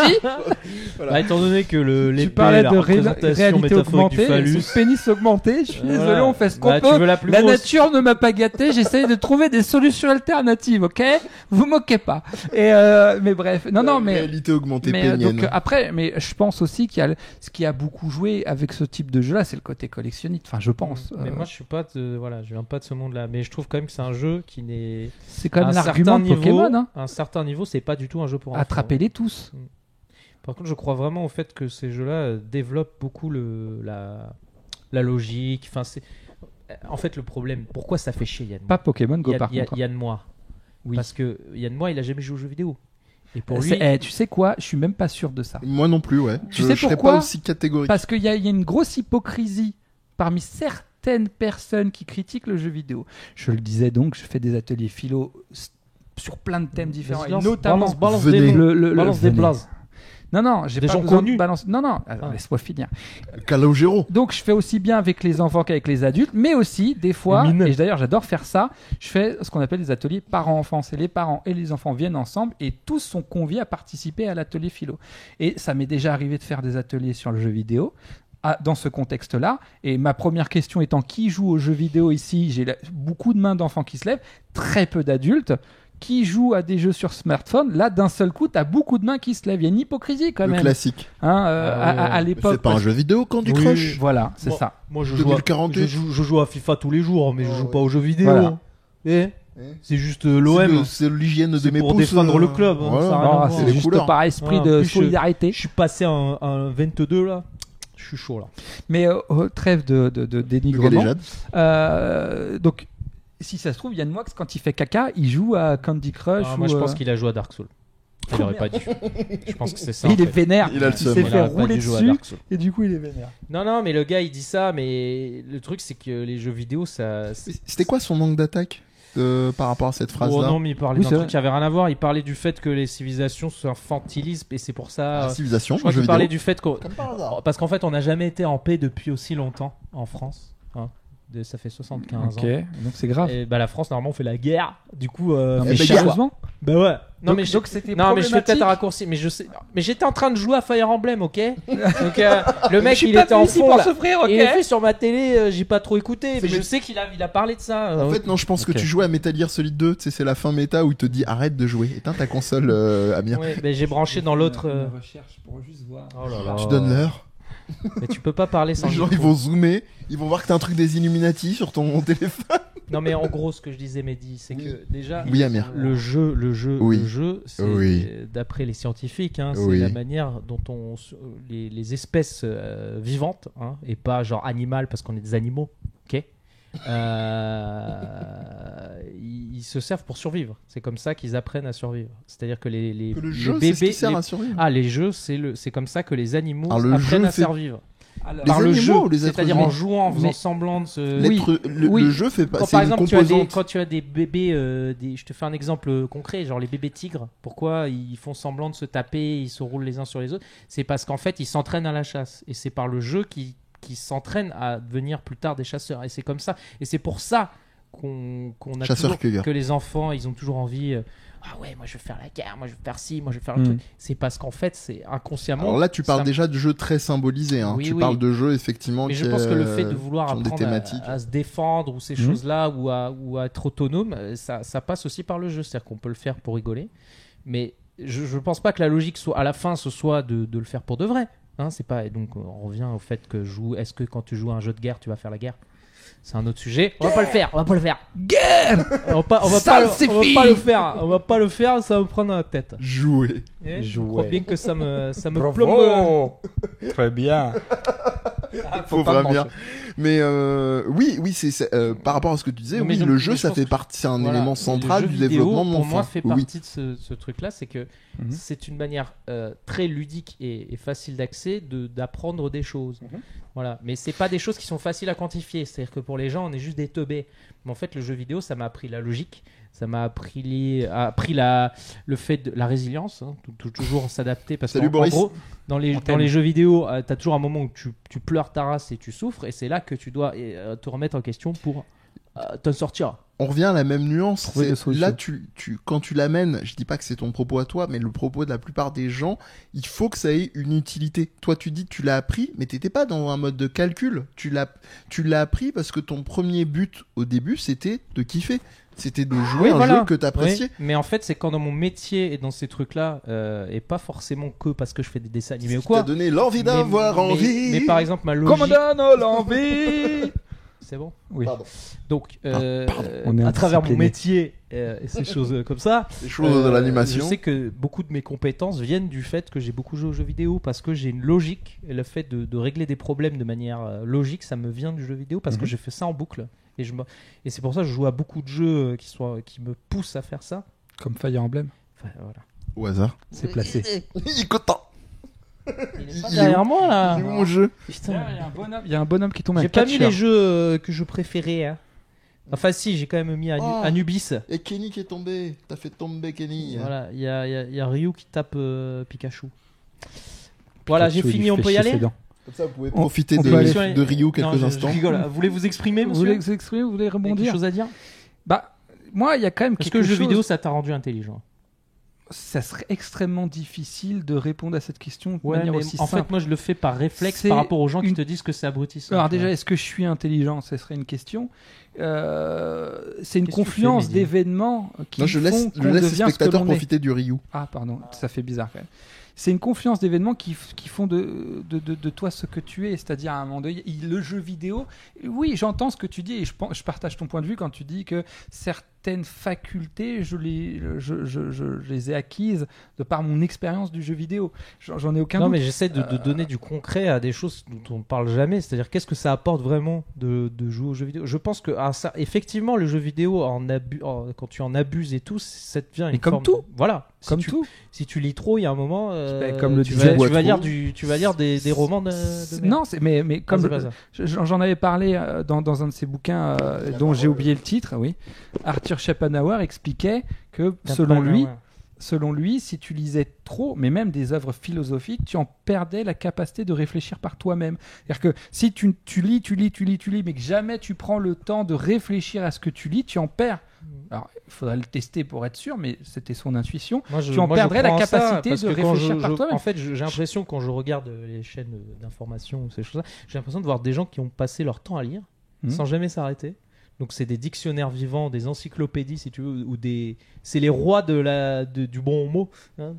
Voilà. Bah, étant donné que Tu l'épée, parlais la de représentation réalité métaphorique augmentée, du phallus. son pénis augmenté. Je suis désolé, Voilà. on fait ce qu'on Bah, peut. tu veux la plus La grosse. nature ne m'a pas gâté. J'essaye de trouver des solutions alternatives, ok? Vous moquez pas. Mais bref, non, mais. Réalité augmentée Mais pénienne. donc après, mais je pense aussi qu'il y a ce qui a beaucoup joué avec ce type de jeu-là, c'est le côté collectionniste. Enfin, je pense. Mais moi, je suis pas voilà, je viens pas de ce monde-là. Mais je trouve quand même que c'est un jeu qui n'est. c'est quand à même un l'argument certain de Pokémon. Hein. À un certain niveau, c'est pas du tout un jeu pour enfants. Attrapez-les tous. Par contre, je crois vraiment au fait que ces jeux-là développent beaucoup la logique. Enfin, c'est en fait le problème. Pourquoi ça fait chier Yann Pas Pokémon Go par contre. Yann Moix. Oui. Parce que Yann Moix, il a jamais joué aux jeux vidéo. Et pour lui, Tu sais quoi? Je suis même pas sûr de ça. Moi non plus, ouais. Tu je sais serais pourquoi pas aussi catégorique. Parce qu'il y a une grosse hypocrisie parmi certaines personnes qui critiquent le jeu vidéo. Je le disais donc, je fais des ateliers philo sur plein de thèmes différents, et notamment balance Venez. balance des venez. blazes. Non, j'ai Des pas gens besoin connus. de balance. Non, Ah. laisse-moi finir. Calogero. Donc je fais aussi bien avec les enfants qu'avec les adultes, mais aussi des fois, Les mineurs. et d'ailleurs j'adore faire ça, je fais ce qu'on appelle des ateliers parents-enfants. C'est les parents et les enfants viennent ensemble et tous sont conviés à participer à l'atelier philo. Et ça m'est déjà arrivé de faire des ateliers sur le jeu vidéo. Dans ce contexte-là, et ma première question étant qui joue aux jeux vidéo ici, j'ai beaucoup de mains d'enfants qui se lèvent, très peu d'adultes. Qui joue à des jeux sur smartphone, là d'un seul coup t'as beaucoup de mains qui se lèvent, il y a une hypocrisie quand Le même, classique. hein, Ah ouais. à Mais l'époque. c'est pas un jeu vidéo quand du Oui. crush. Voilà, c'est Moi- ça. Moi, je 2048. joue à FIFA tous les jours, mais je Oh, joue ouais. pas aux jeux vidéo. Voilà. Eh, Eh. c'est juste l'OM. C'est l'hygiène de C'est mes pour pouces. défendre le club, hein, Voilà. ça a rien à Ah, voir. c'est les juste couleurs. par esprit Voilà, en de plus, solidarité. Je suis passé à un 22 là. Je suis chaud là. Mais trêve de Le dénigrement. galéjade. Donc, si ça se trouve, Yann Moix, quand il fait caca, il joue à Candy Crush. Ah, ou, moi, je pense qu'il a joué à Dark Souls. Il Oh, aurait pas dû. Je pense que c'est ça. en il est fait. vénère. Il a le Il seum. s'est Il fait aurait pas rouler dû jouer à dessus Dark Souls. et du coup il est vénère. Non, mais le gars il dit ça, mais le truc c'est que les jeux vidéo ça. C'était quoi son manque d'attaque par rapport à cette Oh phrase-là? non, mais il parlait Oui, d'un c'est truc vrai. qui avait rien à voir. Il parlait du fait que les civilisations s'infantilisent et c'est pour ça. La civilisation, Je crois jeu qu'il parlait vidéo. du fait qu'on. Comme par hasard. Parce qu'en fait, on n'a jamais été en paix depuis aussi longtemps en France. Hein. Ça fait 75 Ok, ans. donc c'est grave. Et bah, la France, normalement, on fait la guerre. Du coup, Non, mais bah, sérieusement. bah ouais. Non, Donc- mais donc c'était non, mais je fais peut-être un problématique. raccourci. Mais je sais. Mais j'étais en train de jouer à Fire Emblem, ok. Donc le mec, Je suis il pas était en venu ici fond pour là. souffrir, ok. Il est fait sur ma télé. J'ai pas trop écouté, mais mais- je sais qu'il a parlé de ça. En fait, non, je pense Ok. que tu jouais à Metal Gear Solid 2, tu sais, c'est la fin méta où il te dit arrête de jouer, éteins ta console, Amir. Ouais, mais j'ai branché dans l'autre. recherche pour juste voir. Oh là là. Tu donnes l'heure. Mais tu peux pas parler sans. Les gens, micro. ils vont zoomer, ils vont voir que t'as un truc des Illuminati sur ton téléphone. Non, mais en gros, ce que je disais, Mehdi, c'est Oui. que déjà. Oui, Amir. Le jeu, Oui. c'est Oui. d'après les scientifiques, hein, c'est Oui. la manière dont les espèces vivantes, hein, et pas genre animales parce qu'on est des animaux, ok. Ils se servent pour survivre. C'est comme ça qu'ils apprennent à survivre. C'est-à-dire que les Que le les jeu, c'est bébés, ce qui sert les- à survivre. les jeux, c'est comme ça que les animaux Alors, le apprennent jeu à fait- survivre. Alors, Les Par le animaux jeu, ou les êtres c'est-à-dire humains en jouant, en faisant Mais- semblant de se. Le jeu fait pas. Quand C'est par une exemple composante. quand tu as des bébés, je te fais un exemple concret, genre les bébés tigres, pourquoi ils font semblant de se taper, ils se roulent les uns sur les autres, c'est parce qu'en fait ils s'entraînent à la chasse et c'est par le jeu qui s'entraînent à devenir plus tard des chasseurs et c'est comme ça et c'est pour ça qu'on a Chasseur-cueilleur. que les enfants ils ont toujours envie ah ouais moi je vais faire la guerre, moi je vais faire ci, moi je vais faire le Mm. truc, c'est parce qu'en fait c'est inconsciemment. Alors là, tu parles ça- déjà de jeux très symbolisés. Hein. Oui, tu oui. parles de jeux effectivement Mais qui, je pense que le fait de vouloir qui ont des apprendre thématiques. à se défendre ou ces Mhm. choses-là ou à être autonome, ça passe aussi par le jeu. C'est-à-dire qu'on peut le faire pour rigoler. Mais je ne pense pas que la logique soit à la fin ce soit de le faire pour de vrai. Hein, c'est pas, et donc on revient au fait que est-ce que quand tu joues à un jeu de guerre, tu vas faire la guerre? C'est un autre sujet. On va pas le faire. On va pas le faire. Guerre. On va Ça, pas, c'est on va fini. pas le faire. On va pas le faire. Ça va me prendre la tête. Jouer. Et je Jouer. crois bien que ça me plombe. Bravo. Très bien. Faut vraiment bien. Mais oui, c'est par rapport à ce que tu disais. Non, mais Oui, je- le mais jeu, je ça pense fait que- partie, c'est un Voilà. élément Et central le du jeu vidéo, développement de mon pour moi, enfant. fait Oui. partie de ce truc-là, c'est que Mhm. c'est une manière très ludique et facile d'accès d'apprendre des choses. Mhm. Voilà. Mais c'est pas des choses qui sont faciles à quantifier. C'est-à-dire que pour les gens, on est juste des teubés. Mais en fait, le jeu vidéo, ça m'a appris la logique. Ça m'a appris le fait de la résilience, hein, toujours s'adapter. Parce Salut, qu'en Boris. gros, dans On les t'aime. jeux vidéo, tu as toujours un moment où tu pleures ta race et tu souffres. Et c'est là que tu dois te remettre en question pour t'en sortir. On revient à la même nuance. Trouver des C'est- solutions. Là, quand tu l'amènes, je dis pas que c'est ton propos à toi, mais le propos de la plupart des gens, il faut que ça ait une utilité. Toi, tu dis que tu l'as appris, mais t'étais pas dans un mode de calcul. Tu l'as appris parce que ton premier but au début, c'était de kiffer. C'était de jouer Oui, un voilà. jeu que t'appréciais. Oui, mais en fait, c'est quand dans mon métier et dans ces trucs-là, et pas forcément que parce que je fais des dessins animés ou Ce qui t'a quoi. donné l'envie d'avoir envie. Mais par exemple, ma logique. Commandant l'envie. C'est bon. Oui. Pardon. Donc, On est à travers mon indiscipliné. métier et ces choses comme ça, Les choses de l'animation. je sais que beaucoup de mes compétences viennent du fait que j'ai beaucoup joué aux jeux vidéo parce que j'ai une logique et le fait de régler des problèmes de manière logique, ça me vient du jeu vidéo parce que j'ai fait ça en boucle et c'est pour ça que je joue à beaucoup de jeux qui me poussent à faire ça. Comme Fire Emblem. Enfin, voilà. Au hasard. C'est placé. Il est content. Il est pas Il est derrière moi là. Il est où mon jeu? Putain. Il y a un bonhomme qui tombe à J'ai pas 4 mis les jeux que je préférais. Hein. Enfin si, j'ai quand même mis Oh. Anubis. Et Kenny qui est tombé. T'as fait tomber Kenny. Voilà, il y a Ryu qui tape Pikachu. Voilà, j'ai fini, on peut y aller. Comme ça, vous pouvez profiter on de, peut aller. de Ryu quelques Non, je instants. rigole. Voulez-vous exprimer, Vous monsieur? voulez vous exprimer, vous voulez Il y a quelque rebondir? chose à dire? Bah, moi, il y a quand même Est-ce quelque que le jeu chose. vidéo, ça t'a rendu intelligent? Ça serait extrêmement difficile de répondre à cette question de Ouais, manière mais aussi en simple. fait, moi, je le fais par réflexe C'est par rapport aux gens qui une- te disent que c'est abrutissant. Alors tu déjà, vois. est-ce que je suis intelligent? Ce serait une question. C'est une Qu'est-ce que tu confluence fais, Mehdi d'événements qui Non, je laisse, font je qu'on laisse les devient ce que spectateurs l'on est. profiter du Ryu. Ah, pardon, ça fait bizarre quand même. C'est une confluence d'événements qui font de toi ce que tu es, c'est-à-dire à un moment donné, le jeu vidéo. Oui, j'entends ce que tu dis et je partage ton point de vue quand tu dis que certaines facultés, je les ai acquises de par mon expérience du jeu vidéo. J'en ai aucun Non, doute. mais j'essaie de donner du concret à des choses dont on ne parle jamais. C'est-à-dire, qu'est-ce que ça apporte vraiment de jouer aux jeux vidéo? Je pense que, effectivement, le jeu vidéo, quand tu en abuses et tout, ça devient une comme forme. tout. Voilà. Comme tout. Si tu lis trop, il y a un moment. Comme le tu disait vas Boitreau. lire des romans de merde. Non, mais Ah, comme c'est pas ça. j'en avais parlé dans un de ses bouquins dont j'ai oublié le titre, oui. Arthur Schopenhauer expliquait que selon lui, selon lui, si tu lisais trop, mais même des œuvres philosophiques, tu en perdais la capacité de réfléchir par toi-même. C'est-à-dire que si tu lis, mais que jamais tu prends le temps de réfléchir à ce que tu lis, tu en perds. Alors, il faudrait le tester pour être sûr, mais c'était son intuition. Tu en perdrais la capacité de réfléchir par toi-même. En fait, j'ai l'impression, quand je regarde les chaînes d'information ou ces choses-là, j'ai l'impression de voir des gens qui ont passé leur temps à lire sans jamais s'arrêter. Donc c'est des dictionnaires vivants, des encyclopédies si tu veux, ou c'est les rois du bon mot, hein,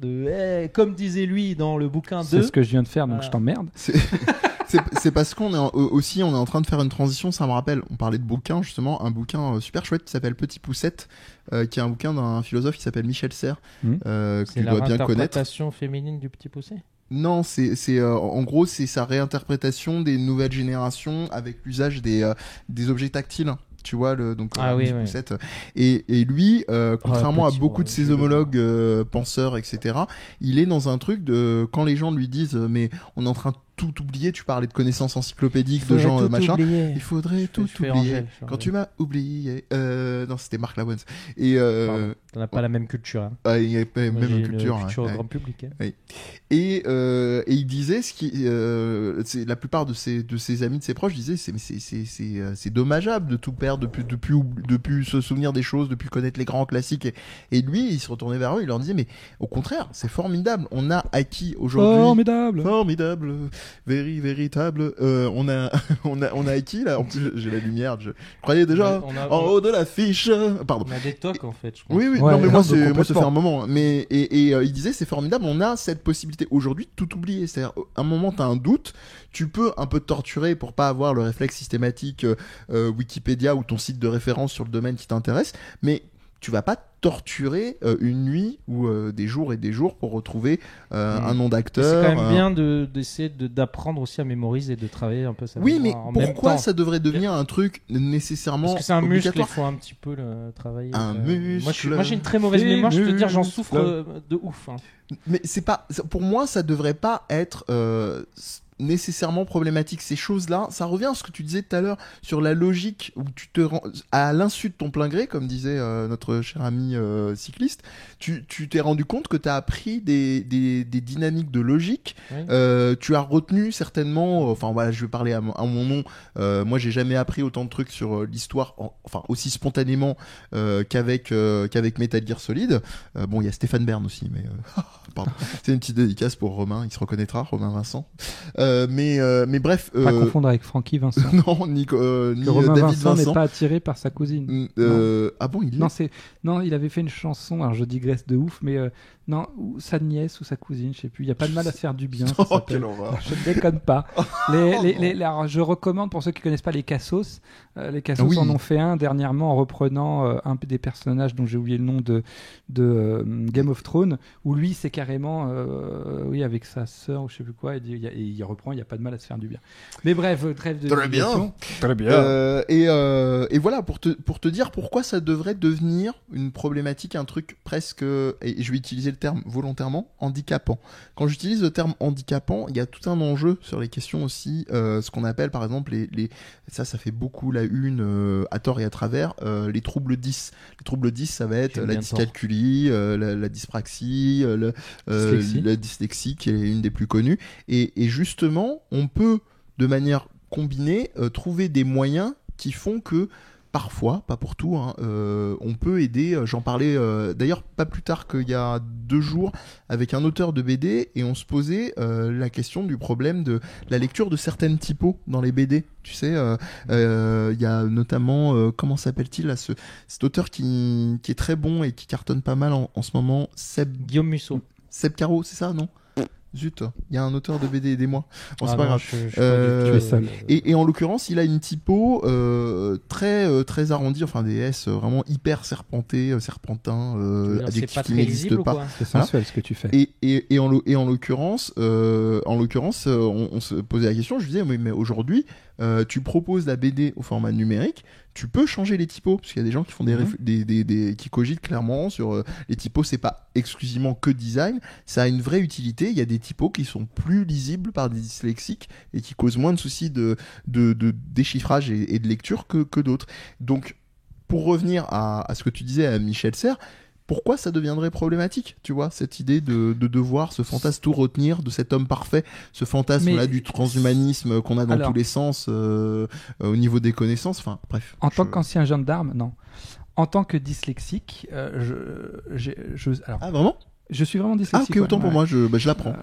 comme disait lui dans le bouquin C'est ce que je viens de faire, donc je t'emmerde. C'est parce qu'on est on est en train de faire une transition, ça me rappelle, on parlait de bouquins justement, un bouquin super chouette qui s'appelle Petit Poucette, qui est un bouquin d'un philosophe qui s'appelle Michel Serres, que tu dois bien connaître. C'est la réinterprétation féminine du Petit Poucet ? Non, en gros c'est sa réinterprétation des nouvelles générations avec l'usage des objets tactiles. Tu vois, Poucette. Et lui, contrairement à beaucoup de ses homologues penseurs, etc., il est dans un truc de quand les gens lui disent mais on est en train de tout oublier, tu parlais de connaissances encyclopédiques de gens machin, il faudrait tout oublier quand tu m'as oublié. Non, c'était Marc Lavoine. Et t'en as pas la même culture. Hein. Ah, il y a pas la même culture. Une culture grand public. Hein. Oui. Et il disait c'est la plupart de ses amis, de ses proches disaient c'est dommageable de tout perdre, de plus se souvenir des choses, de plus connaître les grands classiques. Et lui, il se retournait vers eux, il leur disait mais au contraire, c'est formidable. On a acquis aujourd'hui. Formidable. Véritable. On a acquis là. En plus, j'ai la lumière. Je croyais déjà en haut de l'affiche. Pardon. On a des tocs en fait. Je crois. Oui. Ouais, non mais moi ça fait un moment. Mais il disait c'est formidable. On a cette possibilité aujourd'hui de tout oublier. C'est-à-dire à un moment t'as un doute, tu peux un peu te torturer pour pas avoir le réflexe systématique Wikipédia ou ton site de référence sur le domaine qui t'intéresse, mais tu vas pas torturer une nuit ou des jours et des jours pour retrouver un nom d'acteur. C'est quand même bien d'essayer d'apprendre aussi à mémoriser, de travailler un peu sa mémoire. Oui, mais pourquoi ça devrait devenir un truc nécessairement Parce que c'est un muscle, il faut un petit peu le travailler. Un muscle. Moi j'ai une très mauvaise mémoire, je peux te dire, j'en souffre de ouf. Hein. Mais c'est pas, pour moi, ça devrait pas être nécessairement problématique. Ces choses-là, ça revient à ce que tu disais tout à l'heure sur la logique où tu te rends à l'insu de ton plein gré, comme disait notre cher ami cycliste, tu t'es rendu compte que tu as appris des dynamiques de logique. Oui. Tu as retenu certainement, enfin voilà, je vais parler à mon nom, moi j'ai jamais appris autant de trucs sur l'histoire, enfin aussi spontanément qu'avec Metal Gear Solid. Bon, il y a Stéphane Bern aussi, mais pardon. C'est une petite dédicace pour Romain, il se reconnaîtra, Romain Vincent. Mais bref. Pas confondre avec Francky Vincent. Non, ni Romain David Vincent Vincent n'est pas attiré par sa cousine. Ah bon, non, il avait fait une chanson, alors je digresse de ouf, mais non, ou sa nièce ou sa cousine, je sais plus. Il y a pas de mal à se faire du bien. Oh, quelle horreur. Je ne déconne pas. Alors, je recommande pour ceux qui connaissent pas les Cassos. Les Cassos en ont fait un dernièrement en reprenant un des personnages dont j'ai oublié le nom de Game of Thrones, où lui c'est carrément avec sa sœur ou je sais plus quoi, et il reprend. Il y a pas de mal à se faire du bien. Mais bref, trêve de digression. Très bien. Et voilà pour te dire pourquoi ça devrait devenir une problématique, un truc presque, et je vais utiliser le terme volontairement, handicapant. Quand j'utilise le terme handicapant, il y a tout un enjeu sur les questions aussi, ce qu'on appelle par exemple ça fait beaucoup la une à tort et à travers, les troubles 10. Les troubles 10, ça va être la dyscalculie, la dyspraxie, la dyslexie qui est une des plus connues. Et justement, on peut de manière combinée trouver des moyens qui font que parfois, pas pour tout, on peut aider. J'en parlais d'ailleurs pas plus tard qu'il y a 2 jours avec un auteur de BD et on se posait la question du problème de la lecture de certaines typos dans les BD. Tu sais, y a notamment, comment s'appelle-t-il là, cet auteur qui est très bon et qui cartonne pas mal en ce moment, Guillaume Musso. Seb Caro, c'est ça, non ? Zut, il y a un auteur de BD, aidez-moi. Bon, c'est pas grave. Je suis seul. Et en l'occurrence, il a une typo très arrondie, enfin des S vraiment hyper serpentés, serpentins, adjectifs qui n'existent pas. C'est sensuel ce que tu fais. Et en l'occurrence, on se posait la question. Je disais, mais aujourd'hui, tu proposes la BD au format numérique. Tu peux changer les typos parce qu'il y a des gens qui font qui cogitent clairement sur les typos. C'est pas exclusivement que design, ça a une vraie utilité. Il y a des typos qui sont plus lisibles par des dyslexiques et qui causent moins de soucis de déchiffrage et de lecture que d'autres. Donc, pour revenir à ce que tu disais à Michel Serres, pourquoi ça deviendrait problématique, tu vois, cette idée de devoir ce fantasme tout retenir de cet homme parfait, ce fantasme-là du transhumanisme qu'on a dans tous les sens au niveau des connaissances, enfin bref. En tant qu'ancien gendarme, non. En tant que dyslexique, alors, ah vraiment? Je suis vraiment dyslexique. Ah ok, autant pour moi, je l'apprends.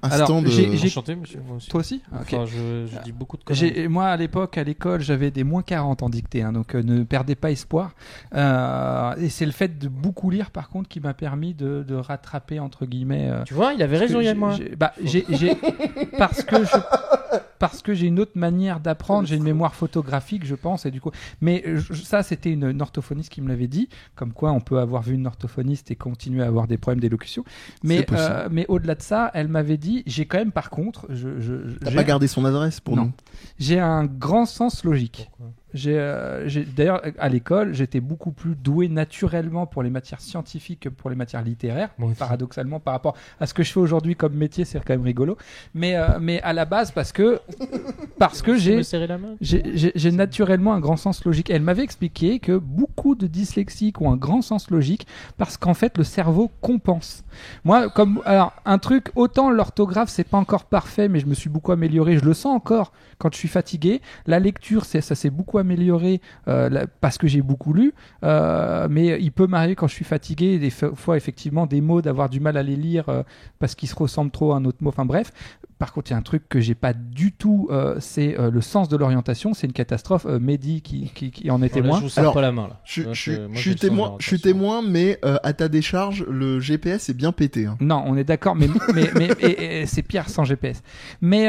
Alors, j'ai chanté, monsieur. Moi aussi. Toi aussi? Okay. Enfin, je dis beaucoup de conneries. Moi, à l'époque, à l'école, j'avais des moins 40 en dictée, hein, donc ne perdez pas espoir. Et c'est le fait de beaucoup lire, par contre, qui m'a permis de rattraper, entre guillemets... Tu vois, il avait raison, Yann, moi. Parce que j'ai une autre manière d'apprendre, j'ai une mémoire photographique, je pense, et du coup... Mais ça, c'était une orthophoniste qui me l'avait dit, comme quoi on peut avoir vu une orthophoniste et continuer à avoir des problèmes d'élocution. Mais au-delà de ça, elle m'avait dit, j'ai quand même, par contre... T'as pas gardé son adresse pour nous? J'ai un grand sens logique. D'ailleurs, à l'école, j'étais beaucoup plus doué naturellement pour les matières scientifiques que pour les matières littéraires. Paradoxalement, par rapport à ce que je fais aujourd'hui comme métier, c'est quand même rigolo. Mais à la base, parce que j'ai naturellement un grand sens logique. Elle m'avait expliqué que beaucoup de dyslexiques ont un grand sens logique parce qu'en fait, le cerveau compense. Moi, alors, un truc, autant l'orthographe, c'est pas encore parfait, mais je me suis beaucoup amélioré. Je le sens encore quand je suis fatigué. La lecture, ça s'est beaucoup amélioré parce que j'ai beaucoup lu, mais il peut m'arriver quand je suis fatigué des fois effectivement des mots d'avoir du mal à les lire parce qu'ils se ressemblent trop à un autre mot, enfin bref. Par contre, il y a un truc que j'ai pas du tout, c'est le sens de l'orientation. C'est une catastrophe. Mehdi qui en est témoin. Je vous sers pas la main là. Je suis témoin, mais à ta décharge, le GPS est bien pété. Hein. Non, on est d'accord, mais c'est pire sans GPS. Mais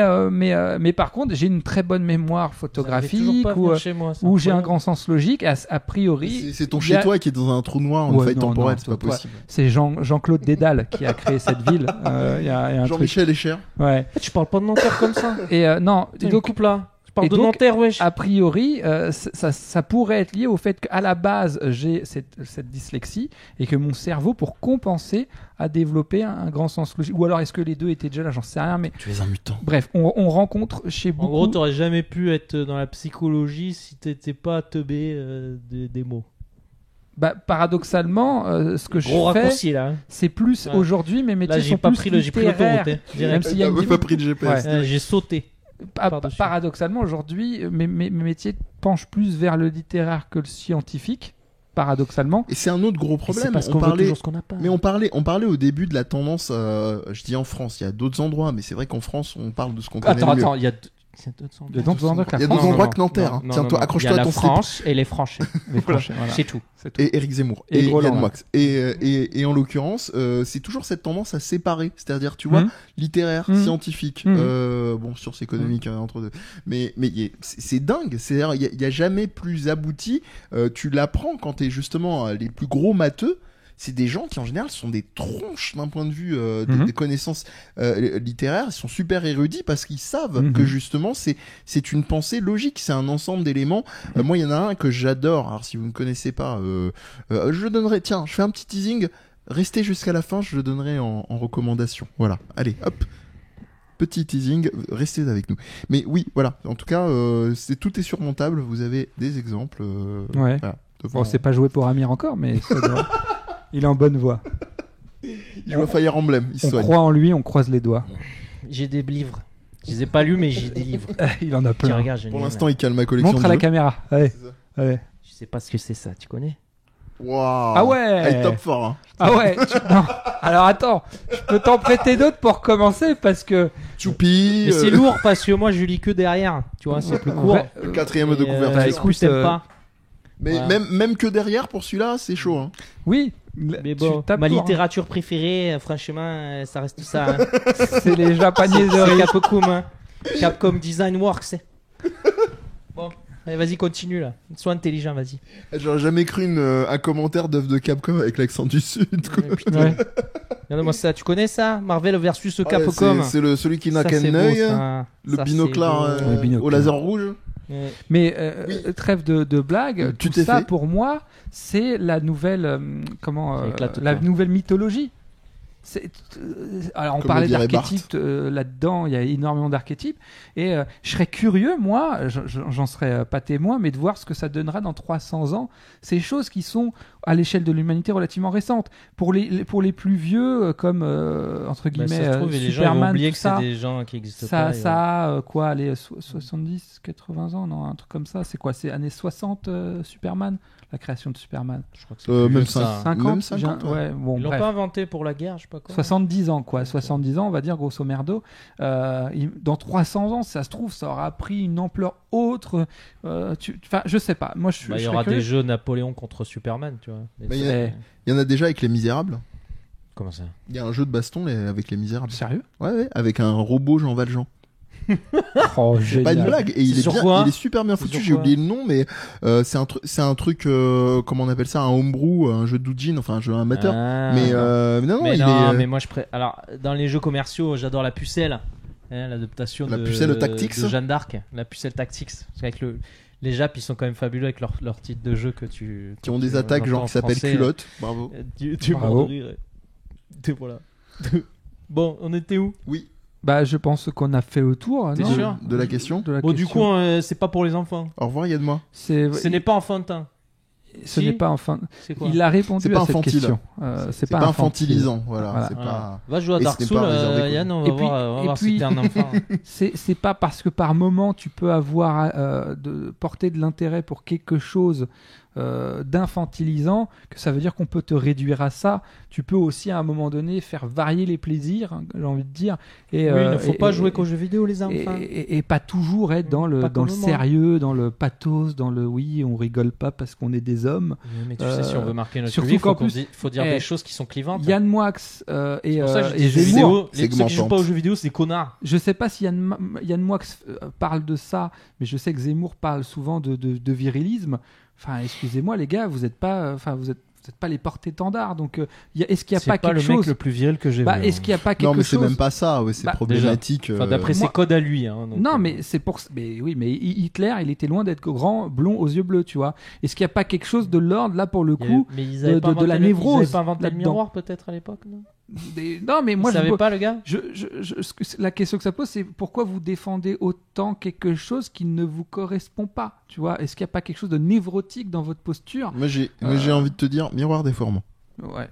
par contre, j'ai une très bonne mémoire photographique où j'ai un grand sens logique. A priori, c'est ton chez toi qui est dans un trou noir en faille temporelle, c'est pas possible. C'est Jean-Claude Dédale qui a créé cette ville. Y a Jean-Michel Escher. Ouais. Tu parles pas de Nanterre comme ça. Et non, donc coupe là. Je parle de Nanterre, wesh. A priori, ça pourrait être lié au fait qu'à la base, j'ai cette dyslexie et que mon cerveau, pour compenser, a développé un grand sens logique. Ou alors, est-ce que les deux étaient déjà là? J'en sais rien, mais... Tu es un mutant. Bref, on rencontre chez beaucoup... En gros, t'aurais jamais pu être dans la psychologie si t'étais pas teubé des mots. Paradoxalement, ce que gros je raccourci, fais, là. c'est plus aujourd'hui, mes métiers sont plus j'ai pris l'autoroute, même s'il y a pas pris de GPS. J'ai sauté. Paradoxalement, aujourd'hui, mes métiers penchent plus vers le littéraire que le scientifique. Paradoxalement. Et c'est un autre gros problème. Parce qu'on veut toujours ce qu'on n'a pas. Mais on parlait au début de la tendance, je dis en France, il y a d'autres endroits, mais c'est vrai qu'en France, on parle de ce qu'on connaît le mieux. Attends, il y a d'autres endroits que Nanterre. Tiens-toi, accroche-toi à ton slip. La France et les Français. Voilà. C'est tout. Et Éric Zemmour. Et Yann Moix. Et en l'occurrence, c'est toujours cette tendance à séparer. C'est-à-dire, tu vois, littéraire, scientifique, sciences économiques entre deux. Mais c'est dingue. C'est-à-dire, il y a jamais plus abouti. Tu l'apprends quand t'es justement les plus gros matheux. C'est des gens qui en général sont des tronches d'un point de vue des connaissances littéraires. Ils sont super érudits parce qu'ils savent que justement c'est une pensée logique, c'est un ensemble d'éléments. Moi, il y en a un que j'adore. Alors si vous ne connaissez pas, je le donnerai. Tiens, je fais un petit teasing. Restez jusqu'à la fin, je le donnerai en recommandation. Voilà. Allez, hop. Petit teasing, restez avec nous. Mais oui, voilà. En tout cas, tout est surmontable. Vous avez des exemples. Ouais. Voilà, bon, c'est pas joué pour Amir encore, mais ça doit... Il est en bonne voie. Il joue à Fire Emblem. On croit en lui, on croise les doigts. J'ai des livres. Je les ai pas lus, mais j'ai des livres. Il en a plein. Tiens, regarde, pour l'instant, il calme ma collection. Montre à la caméra. Allez. Allez. Je sais pas ce que c'est ça, tu connais? Waouh. Ah ouais. Elle est top fort. Hein. Ah ouais. Non. Alors attends, je peux t'en prêter d'autres pour commencer parce que. Choupi. Mais c'est lourd parce que moi je lis que derrière. Tu vois, c'est plus court. Le quatrième de couverture. Écoute, t'aimes pas. Mais même que derrière pour celui-là, c'est chaud. Hein. Oui. Mais bon, ma littérature préférée, franchement, ça reste ça. Hein. C'est les japonais de riz. Capcom, hein. Capcom Design Works. Bon, allez, vas-y, continue là. Sois intelligent, vas-y. J'aurais jamais cru un commentaire d'œuvre de Capcom avec l'accent du Sud. Quoi. Ouais. Regarde-moi ça, tu connais ça? Marvel versus Capcom. C'est celui qui n'a qu'un œil, le binoclard au laser rouge. Mais trêve de blagues, tout ça pour moi, c'est la nouvelle la nouvelle mythologie. Alors on Comme parlait le dirait d'archétypes là-dedans, il y a énormément d'archétypes et je serais curieux, moi, j'en serais pas témoin, mais de voir ce que ça donnera dans 300 ans. Ces choses qui sont à l'échelle de l'humanité relativement récentes. Pour les plus vieux, comme entre Bah, guillemets ça se trouve, les gens ils vont Superman, oublier tout que c'est ça, des gens qui existent ça, pas. ça a quoi, allez, 70, 80 ans, non, un truc comme ça. C'est quoi, c'est années 60 Superman, la création de Superman. Je crois que c'est plus vieux même que ça. 50, Même 50, ouais, bon, Ils l'ont bref. pas inventé pour la guerre, je sais pas quoi. 70 ans, quoi. 70 ans, on va dire, grosso merdo. Dans 300 ans, ça se trouve, ça aura pris une ampleur autre. Enfin, je sais pas. Moi, Bah, il y aura des jeux Napoléon contre Superman, tu vois. Bah, il y en a déjà avec Les Misérables. Comment ça? Il y a un jeu de baston avec Les Misérables. Sérieux? Ouais, avec un robot Jean Valjean. Oh, C'est pas une blague. Et C'est sur il quoi est super bien C'est foutu. sur J'ai quoi oublié le nom, mais c'est un truc, comment on appelle ça, un homebrew, un jeu d'Ujin, enfin un jeu amateur. Ah. Mais non, Mais il non, est. mais moi alors dans les jeux commerciaux, j'adore la pucelle, l'adaptation La de pucelle Tactics. de Jeanne d'Arc, la pucelle Tactics. Parce qu'avec les Japs, ils sont quand même fabuleux avec leur titre de jeu Qui ont des attaques genre qui s'appellent culotte. Bravo. Tu Bravo. m'en rirais. Et voilà. Bon, on était où? Oui. Bah, je pense qu'on a fait le tour. T'es non sûr De la question. De la Bon, du question. coup, c'est pas pour les enfants. Au revoir, Yann moi. Ce n'est pas enfantin. Ce Si. n'est pas enfin. C'est quoi? Il a répondu C'est pas à cette infantile. question. C'est pas infantilisant, voilà. Voilà. C'est Voilà. pas. Va jouer à Et Dark ce n'est Souls, pas réservé qu'aux- Yann, on Et va puis- voir, on va et voir puis- si t'es un enfant. C'est pas parce que par moment tu peux avoir porter de l'intérêt pour quelque chose d'infantilisant que ça veut dire qu'on peut te réduire à ça. Tu peux aussi à un moment donné faire varier les plaisirs, hein, j'ai envie de dire. Et, Oui, il ne faut et- pas et- jouer qu'aux jeux vidéo, les et, enfants. et pas toujours être dans le Pas comme moi. sérieux, dans le pathos, dans le oui, on rigole pas parce qu'on est des hommes. Oui, mais tu sais, si on veut marquer notre surtout public, qu'en plus- faut dire Eh, des choses qui sont clivantes. Yann Moix et, C'est pour ça que je et dis jeux Zemmour. vidéo, ceux qui jouent segmentante. pas aux jeux vidéo, c'est des connards. Je sais pas si Yann Moix parle de ça, mais je sais que Zemmour parle souvent de virilisme. Enfin, excusez-moi les gars, vous êtes pas les porte-étendards. Donc, est-ce qu'il n'y a C'est pas pas quelque le mec chose le plus viril que j'ai vu. Est-ce qu'il n'y a pas quelque Non, mais chose c'est même pas ça. Ouais, c'est Bah, problématique. Enfin, d'après ses moi- codes à lui. Hein, donc, Non, mais c'est pour. Mais oui, mais Hitler, il était loin d'être grand, blond, aux yeux bleus, tu vois. Est-ce qu'il n'y a pas quelque chose de l'ordre là pour le il y avait- coup mais ils avaient de- pas de inventé la le- névrose Ils avaient pas inventé le là-dedans. miroir peut-être à l'époque, non? Non, mais moi Ils je savaient pas le gars. la question que ça pose, c'est pourquoi vous défendez autant quelque chose qui ne vous correspond pas, tu vois. Est-ce qu'il n'y a pas quelque chose de névrotique dans votre posture? Moi, j'ai envie de te dire miroir déformant. Ouais.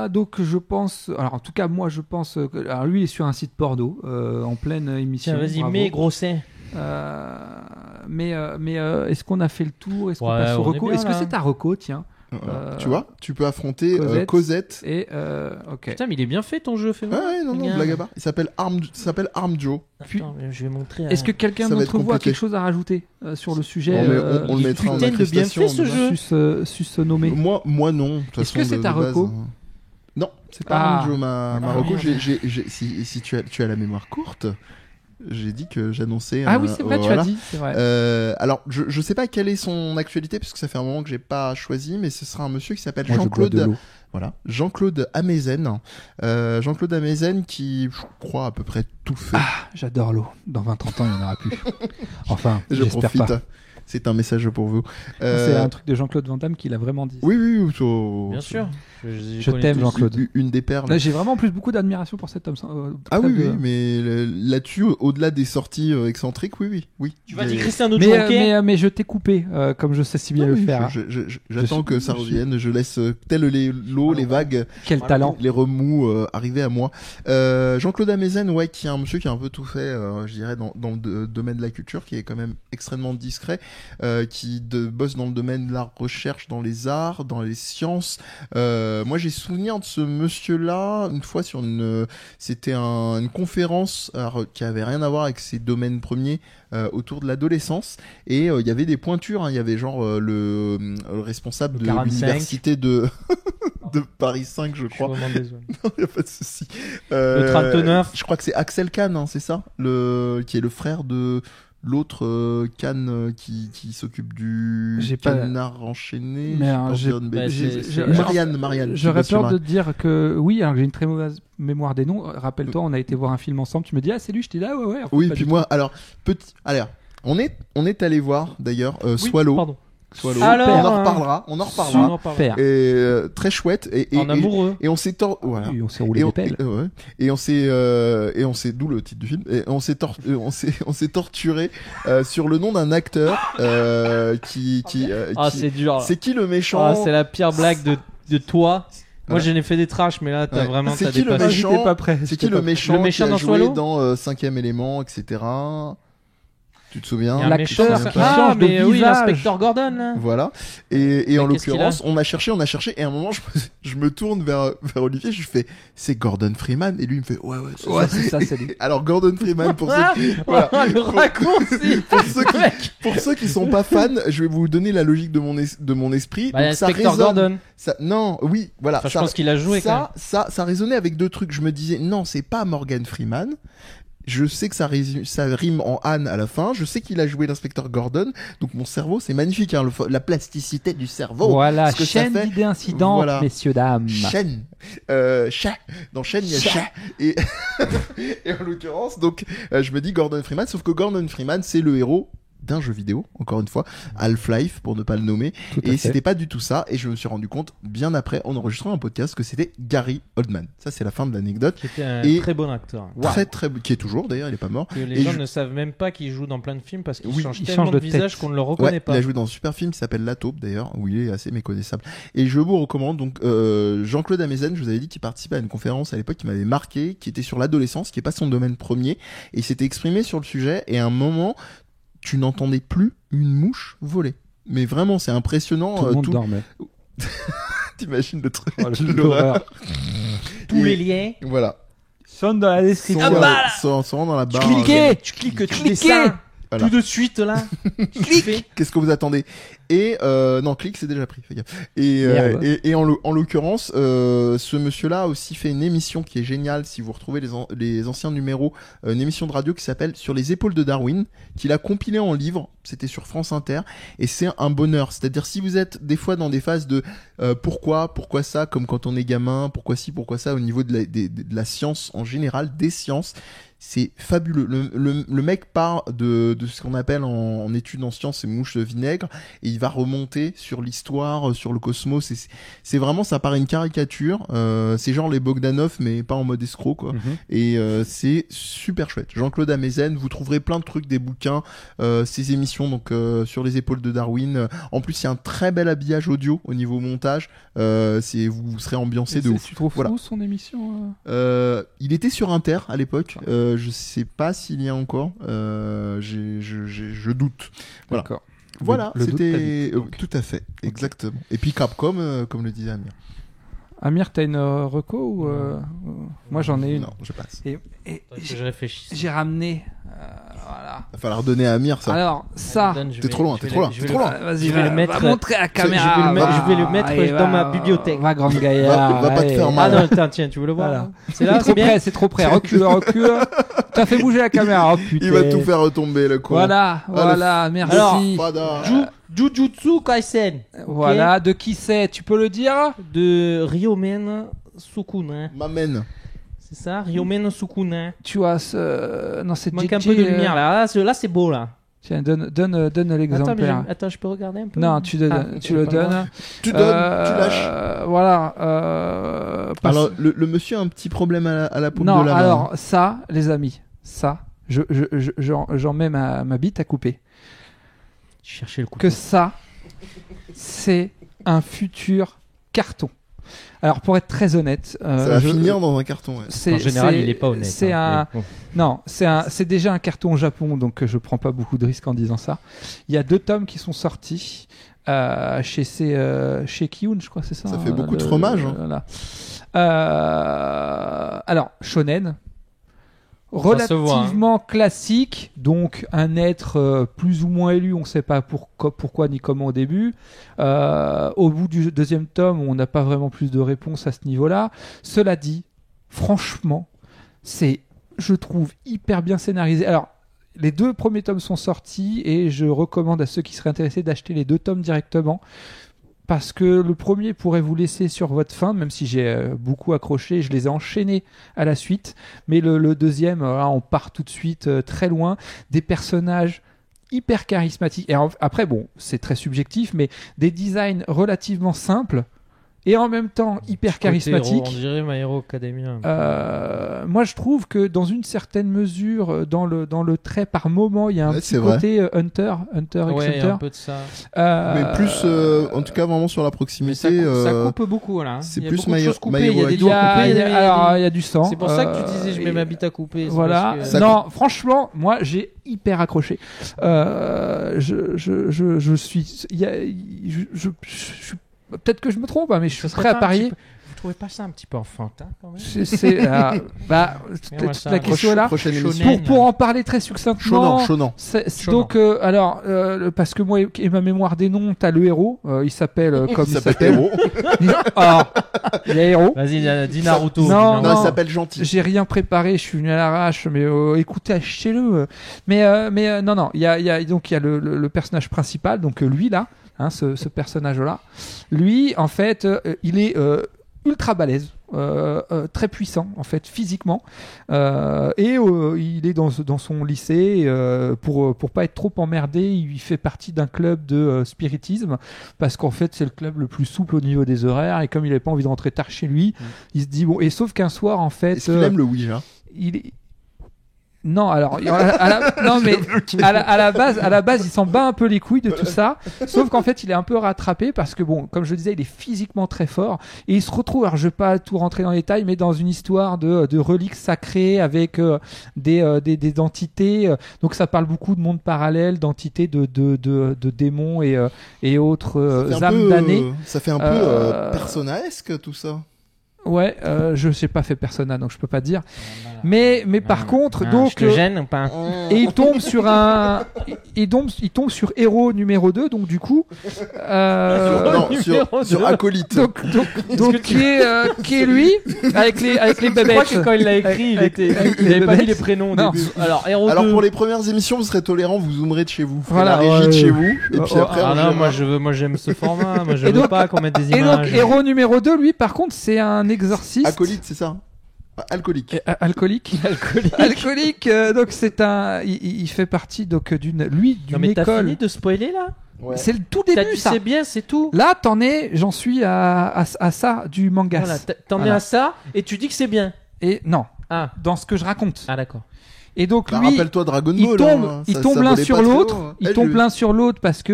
Donc je pense, alors en tout cas moi je pense que, alors lui il est sur un site porno en pleine émission. Tiens, vas-y, bravo. mets gros sein. Mais est-ce qu'on a fait le tour? Est-ce qu'on Ouais, passe au on est reco? bien, Est-ce que là. c'est ta reco, tiens? Tu vois, tu peux affronter Cosette. Cosette. Et ok. Putain, mais il est bien fait ton jeu, fais Ouais, ouais, non, blague à part. Il s'appelle Arm Joe. Puis- Attends, je vais montrer. Est-ce que quelqu'un Ça va d'entre être vous a compliqué. quelque chose à rajouter sur le sujet? Non, mais on le il est mettra en putain de bien incrustation. fait, ce jeu. Sus nommé. Moi non. De toute Est-ce façon, que c'est de ta base, reco? Non, c'est pas Ah. Arm Joe ma Ah, reco. merde. Si tu as la mémoire courte, j'ai dit que j'annonçais. Ah oui, c'est vrai, tu voilà. as dit, c'est vrai. Alors, je sais pas quelle est son actualité parce que ça fait un moment que j'ai pas choisi, mais ce sera un monsieur qui s'appelle Moi, je bois de Jean-Claude. l'eau. Voilà, Jean-Claude Amezen. Jean-Claude Amezen qui, je crois, à peu près tout fait. J'adore l'eau. Dans 20-30 ans, il n'y en aura plus. Enfin, je j'espère profite. pas. C'est un message pour vous. C'est un truc de Jean-Claude Van Damme qu'il a vraiment dit. Oui. Bien sûr. Je t'aime, Jean-Claude. Une des perles. Là, j'ai vraiment en plus beaucoup d'admiration pour cet homme. Ah oui, Très oui, mais là-dessus, au-delà des sorties excentriques, oui. Tu vas Mais- dire Cristiano Mais, Joker. mais je t'ai coupé, comme je sais si bien Ah le oui, faire. J'attends suis- que ça je suis- revienne. Je laisse tel l'eau, les vagues, Quel talent. les remous arriver à moi. Jean-Claude Amezen, ouais, qui est un monsieur qui a un peu tout fait, je dirais, dans le domaine de la culture, qui est quand même extrêmement discret, qui bosse dans le domaine de la recherche, dans les arts, dans les sciences. Moi, j'ai souvenir de ce monsieur-là une fois sur c'était une conférence qui avait rien à voir avec ses domaines premiers. Autour de l'adolescence et il y avait des pointures, hein. Il y avait genre le responsable Le de 45. l'université de Paris 5 je Je suis crois. vraiment désolé. Non, y a pas de souci. Le 39. Je crois que c'est Axel Kahn, hein, c'est ça, qui est le frère de l'autre Kahn qui s'occupe du J'ai pas- canard enchaîné. Merde, Je sais pas, Bah, j'ai- Marianne. qui J'aurais bosse sur peur de te dire que oui, alors que j'ai une très mauvaise mémoire des noms. Rappelle-toi, on a été voir un film ensemble. Tu me dis, ah, c'est lui, je t'ai dit, ah ouais. En fait, Oui, pas puis du moi, alors, on est allé voir d'ailleurs Swallow. Pardon. Swallow. Alors, on en reparlera. Super. Et très chouette. En amoureux. Et on s'est voilà. Et on s'est roulé des pelles. Et on s'est d'où le titre du film. Et on s'est torturé sur le nom d'un acteur qui c'est dur. Là. c'est qui le méchant. C'est la pire blague de toi. Moi, Voilà. j'en ai fait des trash, mais là, t'as vraiment C'est t'as qui le dépassé. méchant J'étais pas prêt. C'est qui le méchant Le méchant qui a dans joué Swallow dans 5e élément, etc. Tu te souviens? Il y a un méchant, L'acteur qui qui change de mais oui, visage. l'inspecteur Gordon. Là. Voilà. Et Mais en qu'est-ce qu'il l'occurrence, on a cherché, et à un moment, je me tourne vers Olivier, je lui fais, c'est Gordon Freeman, et lui il me fait, ouais, Ouais, c'est ça, c'est lui. Alors Gordon Freeman, pour ceux voilà. Le raccourci. pour ceux qui sont pas fans, je vais vous donner la logique de mon esprit. Bah, Donc, ça l'inspecteur résonne. Gordon. Non, oui, voilà. Enfin, je pense qu'il a joué quand même. Ça résonnait avec deux trucs. Je me disais, non, c'est pas Morgan Freeman. Je sais que ça rime en Anne à la fin. Je sais qu'il a joué l'inspecteur Gordon. Donc mon cerveau, c'est magnifique, hein, la plasticité du cerveau. Voilà, Ce que ça chaîne fait. d'idées incidentes, Voilà. messieurs, dames. Chaîne. Chat. Dans chaîne, il y a chat. Et, et en l'occurrence, donc, je me dis Gordon Freeman, sauf que Gordon Freeman, c'est le héros d'un jeu vidéo, encore une fois, Half-Life, pour ne pas le nommer. Tout à Et fait. c'était pas du tout ça. Et je me suis rendu compte, bien après, en enregistrant un podcast, que c'était Gary Oldman. Ça, c'est la fin de l'anecdote. Qui était un Et- très bon acteur. Qui est toujours, d'ailleurs, il est pas mort. Que les Et gens je- ne savent même pas qu'il joue dans plein de films parce qu'il Oui, change il tellement change de de visage tête. qu'on ne le reconnaît Ouais, pas. il a joué dans un super film qui s'appelle La Taupe d'ailleurs, où il est assez méconnaissable. Et je vous recommande donc Jean-Claude Amezen, je vous avais dit qu'il participait à une conférence à l'époque qui m'avait marqué, qui était sur l'adolescence, qui est pas son domaine premier, et il s'était exprimé sur le sujet. Et à un moment, tu n'entendais plus une mouche voler. Mais vraiment, c'est impressionnant. Tout le monde dormait. T'imagines le truc, Oh, l'horreur. Tous les liens. Voilà. Sonne dans la Sans, description. Ah bah là. sans dans la barre. Tu cliques, tu descends. Voilà. Tout de suite là. Clique. Qu'est-ce que vous attendez? Et non, clic, c'est déjà pris. Fais gaffe. Et Merde. et en l'occurrence, ce monsieur-là a aussi fait une émission qui est géniale. Si vous retrouvez les anciens numéros, une émission de radio qui s'appelle Sur les épaules de Darwin, qu'il a compilé en livre. C'était sur France Inter, et c'est un bonheur. C'est-à-dire si vous êtes des fois dans des phases de pourquoi ça, comme quand on est gamin, pourquoi ci, pourquoi ça, au niveau de la science en général, des sciences. C'est fabuleux. Le mec part de ce qu'on appelle en études en sciences ces mouches de vinaigre, et il va remonter sur l'histoire, sur le cosmos. C'est vraiment, ça paraît une caricature. C'est genre les Bogdanov, mais pas en mode escroc, quoi. Et c'est super chouette. Jean-Claude Amezen, vous trouverez plein de trucs, des bouquins, ces émissions donc sur les épaules de Darwin. En plus, il y a un très bel habillage audio au niveau montage. Vous serez ambiancé de ouf. Tu trouves Voilà. où son émission Il était sur Inter à l'époque. Je sais pas s'il y a encore. Je doute. Voilà. D'accord. Voilà, Le doute c'était t'habite, donc. tout à fait, exactement. Et puis Capcom, comme le disait Amir. Amir, t'as une reco ou moi j'en ai une. Non, je passe. Et Attends que je réfléchisse. j'ai ramené. Voilà. Va falloir donner à Amir ça. Alors ça. Donne, je T'es vais- trop loin, je t'es vais trop le- loin, je t'es vais trop le- loin. Vas-y, Je vais le mettre. va montrer à la caméra. je vais le mettre Allez, dans ma bibliothèque. Va, grande gaillard. Va pas te allez. faire Ah mal. non, attends, tiens, tu veux le voir Voilà. là C'est là, C'est c'est trop bien. près, c'est trop près. Recule. T'as fait bouger la caméra. Oh putain. Il va tout faire retomber le con. Voilà, merci. Alors, Fada. Jujutsu Kaisen. Voilà, de qui c'est? Tu peux le dire? De Ryomen Sukuna. M'amène. C'est ça, Ryomen Sukuna. Tu as ce. Non, c'est Il manque JJ, un peu de lumière là. Là, c'est beau là. Tiens, donne Attends, mais l'exemplaire. attends, je peux regarder un peu Non, tu Ah, le pas le droit. donnes. Tu donnes, tu lâches. Voilà. Alors le monsieur a un petit problème à la paume non, de la main. alors ça, les amis, ça, j'en mets ma bite à couper. Chercher le coup. Que ça, c'est un futur carton. Alors pour être très honnête, Ça va finir dans un carton. Ouais. En général, il est pas honnête. C'est hein, mais bon. Non, c'est déjà un carton au Japon, donc je prends pas beaucoup de risques en disant ça. Il y a 2 tomes qui sont sortis chez Kiun, je crois, c'est ça. Ça fait beaucoup de fromage, hein. Voilà. Alors, shonen, Ça se voit, hein. relativement classique, donc un être plus ou moins élu, on ne sait pas pourquoi ni comment au début. Au bout du 2e tome, on n'a pas vraiment plus de réponses à ce niveau-là. Cela dit, franchement, c'est, je trouve, hyper bien scénarisé. Alors, les 2 premiers tomes sont sortis et je recommande à ceux qui seraient intéressés d'acheter les 2 tomes directement. Parce que le premier pourrait vous laisser sur votre faim, même si j'ai beaucoup accroché, je les ai enchaînés à la suite. Mais le deuxième, là, on part tout de suite très loin. Des personnages hyper charismatiques. Et après, bon, c'est très subjectif, mais des designs relativement simples et en même temps hyper charismatiques. On dirait My Hero Academia. Moi, je trouve que dans une certaine mesure, dans le trait par moment, il y a un petit côté Hunter x Ouais, Hunter. un peu de ça. Mais plus, en tout cas, vraiment sur la proximité. Ça coupe beaucoup là. C'est Il y a plus beaucoup de choses coupées, My il y a Hero des Il y doigts a, coupés. il y a du sang. C'est pour ça que tu disais je mets ma bite à couper. c'est Voilà. parce que- Ça Non, franchement, moi, j'ai hyper accroché. Je suis. Je suis. Peut-être que je me trompe, hein, mais je suis Ça serait prêt à pas un parier. petit peu- Vous trouvez pas ça un petit peu enfantin quand même Peut-être ça, la question est là. Prochaine Shonen. émission. Pour en parler très succinctement. Shonan. Donc, parce que moi, et ma mémoire des noms, t'as le héros. Il s'appelle comme il s'appelle. Héros. Alors, il y a héros. Vas-y, dis Naruto. Non, Non, il s'appelle Gentil. J'ai rien préparé, je suis venu à l'arrache, mais écoutez, achetez-le. Mais non, il y a le personnage principal, donc lui là, hein, ce personnage-là. Lui, en fait, il est ultra balèze. Très puissant en fait physiquement et il est dans son lycée pour pas être trop emmerdé, il fait partie d'un club de spiritisme parce qu'en fait c'est le club le plus souple au niveau des horaires et comme il avait pas envie de rentrer tard chez lui, il se dit bon, et sauf qu'un soir en fait Est-ce qu'il aime le Ouija? il est... Non, alors, non, mais à la base, il s'en bat un peu les couilles de tout ça. Sauf qu'en fait, il est un peu rattrapé parce que, bon, comme je le disais, il est physiquement très fort. Et il se retrouve, alors je vais pas tout rentrer dans les détails, mais dans une histoire de reliques sacrées avec des entités. Donc ça parle beaucoup de monde parallèle, d'entités de démons et autres âmes damnées. Ça fait un peu Persona-esque tout ça. Ouais, je sais pas fait Persona, donc je peux pas dire. Mais par contre, donc, je te gêne ou pas? et il tombe sur il tombe sur héros numéro 2, donc du coup, Sur Acolyte. donc qui est lui avec les Je crois bébêtes. que quand il l'a écrit, il avait pas mis les prénoms au Non. début. Alors, Héros Alors 2. pour les premières émissions, vous serez tolérant, vous zoomerez de chez vous. Vous ferez Voilà, la régie de chez vous. Et puis oh, après, Ah on non, gérera. moi j'aime ce format. Moi je Et veux donc- pas qu'on mette des Et donc images. héros numéro 2, lui par contre, c'est un exorciste. Acolyte, c'est ça? Alcoolique. Alcoolique. Donc c'est il fait partie donc d'une Non mais t'as école. fini de spoiler là? Ouais. C'est le tout T'as début dit ça. c'est bien, c'est tout. Là, j'en suis à ça du manga. Voilà, t'en es Voilà. à ça et tu dis que c'est bien. Et non, Ah, dans ce que je raconte. d'accord. Et donc Bah, lui, rappelle-toi Dragon il Ball. tombe, hein. il Ça- tombe ça l'un volait sur pas très l'autre. haut, hein. Il tombe l'un sur l'autre parce que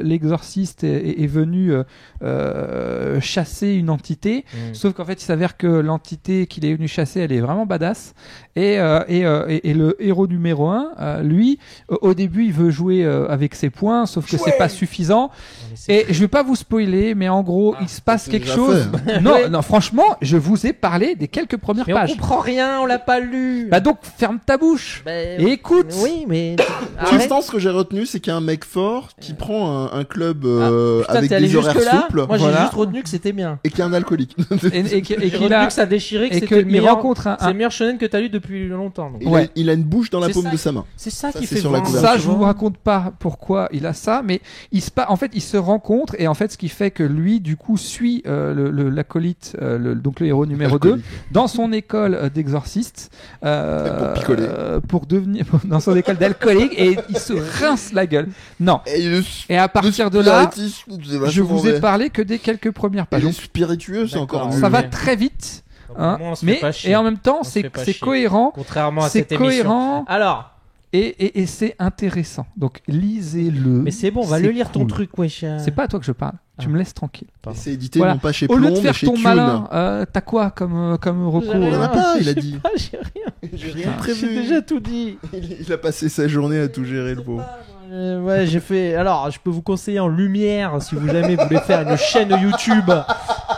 l'exorciste est venu chasser une entité. Sauf qu'en fait, il s'avère que l'entité qu'il est venu chasser, elle est vraiment badass. Et le héros numéro 1, lui, au début, il veut jouer avec ses poings, sauf que c'est pas suffisant. Et je vais pas vous spoiler, mais en gros, il se passe c'est quelque déjà chose. fait. Non, franchement, je vous ai parlé des quelques premières Mais on pages. comprend rien, on l'a pas lu. Bah donc, ferme ta bouche. Ben, Et écoute. Oui, mais. L'instant, ce que j'ai retenu, c'est qu'il y a un mec fort qui prend un club Putain, avec t'es allé des horaires jusque-là. souples Moi j'ai Voilà. juste retenu que c'était bien. et qui est un alcoolique. Et J'ai qu'il retenu a que ça déchirait, que et c'était le qu'il meilleur. rencontre C'est le meilleur shonen que t'as lu depuis longtemps. donc. Ouais. Il a une bouche dans la C'est paume ça. de sa main. C'est ça Ça, qui c'est fait sur la vendre. couverture. ça, je vous raconte pas pourquoi il a ça, mais en fait, ils se rencontrent et en fait, ce qui fait que lui, du coup, suit l'acolyte, donc le héros numéro 2, Alcoolique. dans son école d'exorciste, Pour picoler. pour devenir dans son école d'alcoolique et il se rince la gueule. Non. Et Et à partir de là, je vous ai pas. parlé que des quelques premières Et pages. les Donc, spiritueux, c'est D'accord. encore mieux. ça va Oui. très vite, Donc, hein, au moins, on se mais fait pas chier. et en même temps, On se fait pas c'est chier. cohérent, Contrairement à c'est cette émission. cohérent Alors, et c'est intéressant. Donc lisez-le. mais c'est bon, va C'est le lire ton cool. truc, wesh. C'est pas à toi que je parle. Tu Ah. me laisses tranquille. C'est édité Voilà. non pas chez Au lieu Plomb, de mais faire chez ton Thune. malin, t'as quoi comme recours J'ai rien. Il en a pas, il a Je sais dit. pas, j'ai rien. J'ai rien Ah. J'ai prévu. déjà tout dit. Il a passé sa journée à tout gérer, le pauvre. Ouais, j'ai fait. Alors, je peux vous conseiller en lumière si vous jamais voulez faire une chaîne YouTube.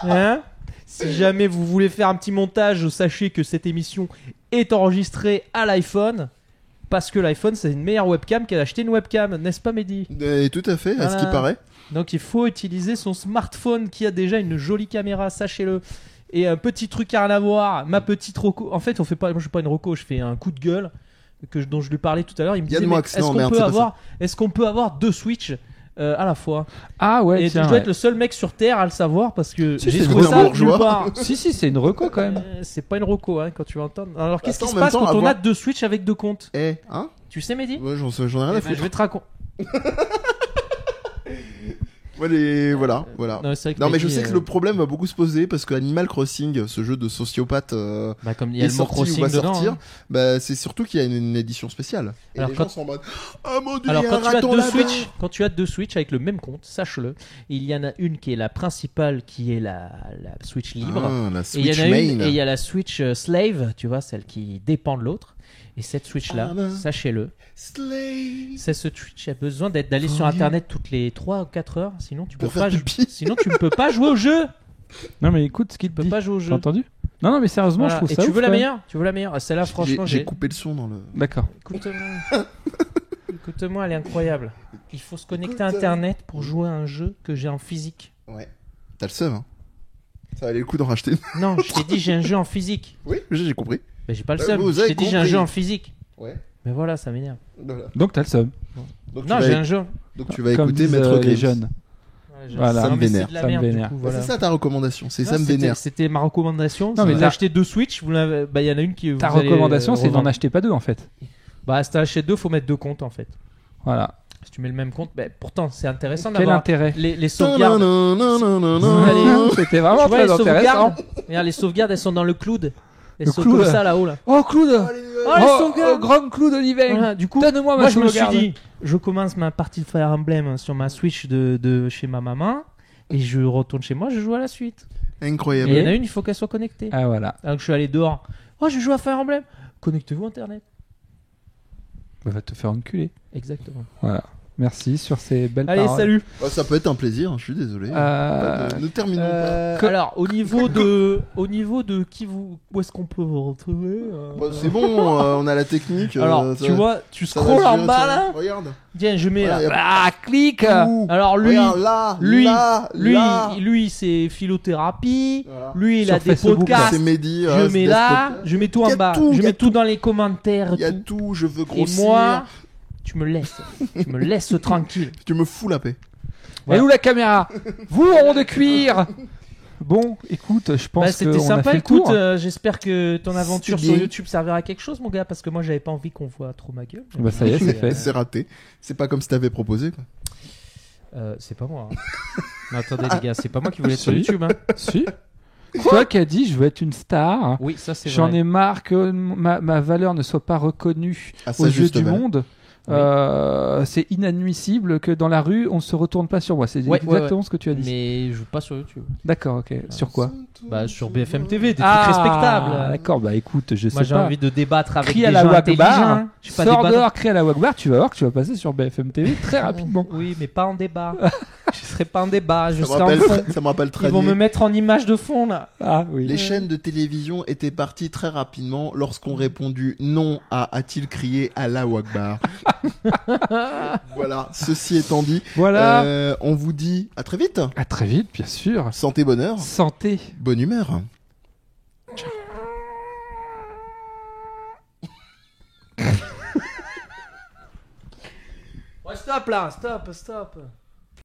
Hein? Si jamais vous voulez faire un petit montage, sachez que cette émission est enregistrée à l'iPhone. Parce que l'iPhone, c'est une meilleure webcam qu'elle a acheté une webcam, n'est-ce pas, Mehdi? Et tout à fait, à ce qui Voilà. paraît. Donc il faut utiliser son smartphone qui a déjà une jolie caméra, sachez-le. Et un petit truc à rien à voir, ma petite reco. En fait, on fait pas, moi je fais pas une reco, je fais un coup de gueule dont je lui parlais tout à l'heure. Il me disait, Yann mais Moix, non, merde, c'est pas est-ce qu'on peut avoir deux Switch à la fois? Ah ouais, Et tiens, je dois ouais. être le seul mec sur Terre à le savoir parce que Si, j'ai c'est trouvé un ça bourgeois. nulle part. Si, c'est une reco quand même. C'est pas une reco hein, quand tu vas entendre. Alors qu'est-ce qui Attends, se en même passe temps, quand on avoir- a deux Switch avec deux comptes? Eh, hein? Tu sais, Mehdi? Ouais, j'en ai rien à Eh ben, foutre. je vais te raconter. Voilà. Non, c'est vrai que Non, mais je Mehdi, sais que le problème va beaucoup se poser parce que Animal Crossing, ce jeu de sociopathe, bah, comme il y a est le mot sorti ou crossing va dedans. sortir, hein. bah, c'est surtout qu'il y a une édition spéciale. Et Alors, les quand- gens sont en mode oh mon dieu, Alors il y a quand un tu as raton deux là-bas. Switch, quand tu as deux Switch avec le même compte, sache-le, il y en a une qui est la principale, qui est la Switch libre, Ah, la et il y en Switch a une, main. et il y a la Switch slave, tu vois, celle qui dépend de l'autre. Et cette Switch là, Ah, ben. sachez-le, Slay. c'est ce Switch a besoin d'aller sur Oh, internet toutes les 3 ou 4 heures, sinon tu peux Pour faire pas pipi. sinon tu ne peux pas jouer au jeu. Non, mais écoute ce qu'il Tu te peux dit. pas jouer au T'as jeu. entendu? Non, mais sérieusement, Voilà. je trouve Et ça tu ouf, veux la quand même. meilleure? Tu veux la meilleure? Celle-là franchement, J'ai coupé le son dans le. D'accord. Écoute-moi. Écoute-moi, elle est incroyable. Il faut se connecter à Écoute, internet pour jouer à un jeu que j'ai en physique. Ouais. T'as le seum, hein. Ça valait le coup d'en racheter. Non, je t'ai dit j'ai un jeu en physique. Oui, j'ai compris. Mais j'ai pas le Bah, seum. vous Je avez t'ai dit j'ai un compris. jeu en physique. Ouais. Mais voilà, ça m'énerve. Voilà. Donc t'as le seum. Donc, Non, tu j'ai vas, un jeu. donc tu vas Comme écouter disent, Maître les Grims. jeunes. Voilà. Ça me mais c'est vénère. de la Ça me merde, du vénère. coup, Bah, voilà. c'est ça ta recommandation, c'est Non, ça me vénère. C'était ma recommandation. Non, Si mais vous là- achetez deux Switch, vous l'avez- bah, il y en a une qui. Ta vous allez, recommandation, c'est d'en revendre. acheter pas deux en fait. Bah, si t'en achètes deux, faut mettre deux comptes en fait. Voilà. Si tu mets le même compte, bah, pourtant c'est intéressant Quel d'avoir intérêt? les sauvegardes. Nanananananana. C'était vraiment Tu vois, très les intéressant. sauvegardes. Regarde, les sauvegardes, elles sont dans le cloud. Elles Le sont cloud. comme ça là-haut là. Oh, Cloud! Oh, les sauvegardes. Grand Cloud Olivier! Voilà, du coup, Donne-moi ma moi je me suis sauvegarde. dit, je commence ma partie de Fire Emblem sur ma Switch de chez ma maman et je retourne chez moi, je joue à la suite. Et Incroyable. il y en a une, il faut qu'elle soit connectée. Ah, voilà. Alors que je suis allé dehors. Oh, je joue à Fire Emblem. Connectez-vous Internet. On va te faire enculer. Exactement. Voilà. Merci sur ces belles Allez, paroles. salut. Oh, ça peut être un plaisir, je suis désolé. Ne terminons pas. Alors, au niveau de qui vous, où est-ce qu'on peut vous retrouver Bah, c'est bon, on a la technique. Alors, ça- tu vois, tu ça va scrolls se en gérer, bas tiens. là. Regarde. Tiens, je mets Voilà, là. y a Ah, clique! tout. Alors lui, Regarde, là, lui, là, lui, là. lui, c'est philothérapie. Voilà. Lui, il Sur a des Facebook, podcasts. C'est Mehdi. Je mets là, je mets tout en Y a bas. tout, Je y a mets tout dans les commentaires. Il y a tout. tout, je veux Et grossir. moi, tu me laisses. Tu me laisses tranquille. Tu me fous la paix. Elle est où la caméra? Vous, rond de cuir! Bon, écoute, je pense Bah, que c'était on a sympa. fait le Écoute, tour. j'espère que ton aventure C'était sur bien. YouTube servira à quelque chose, mon gars, parce que moi, j'avais pas envie qu'on voit trop ma gueule. Bah, ça y est, c'est fait. C'est raté. C'est pas comme si t'avais proposé, quoi. C'est pas moi. Hein. Mais attendez, les gars, c'est pas moi qui voulais être sur Si. YouTube. Hein. Si. Toi qui as dit, je veux être une star. Oui, ça c'est J'en vrai. ai marre que ma valeur ne soit pas reconnue À aux sa yeux juste du valeur. monde. Oui. C'est inadmissible que dans la rue, on se retourne pas sur moi. C'est Ouais, exactement ouais. ce que tu as dit. Mais je joue pas sur YouTube. D'accord, ok. Sur quoi? Bah, sur BFM TV, des Ah, trucs respectables. d'accord, bah écoute, je Moi, sais j'ai pas. envie de débattre avec Crie des à la gens Wagbar. intelligents. Je suis pas Sors débattre- dehors, crie à la Wagbar, tu vas voir que tu vas passer sur BFM TV très rapidement. Oui, mais pas en débat. Je serai pas en débat, je Ça me serai en fond. rappelle, ça me rappelle très Ils vont bien. me mettre en image de fond là. Ah oui. Les chaînes de télévision étaient parties très rapidement lorsqu'on répondu non à a-t-il crié Allah Akbar. Voilà, ceci étant dit, Voilà. on vous dit à très vite. À très vite, bien sûr. Santé, bonheur, Santé. bonne humeur. Ouais, stop là, stop.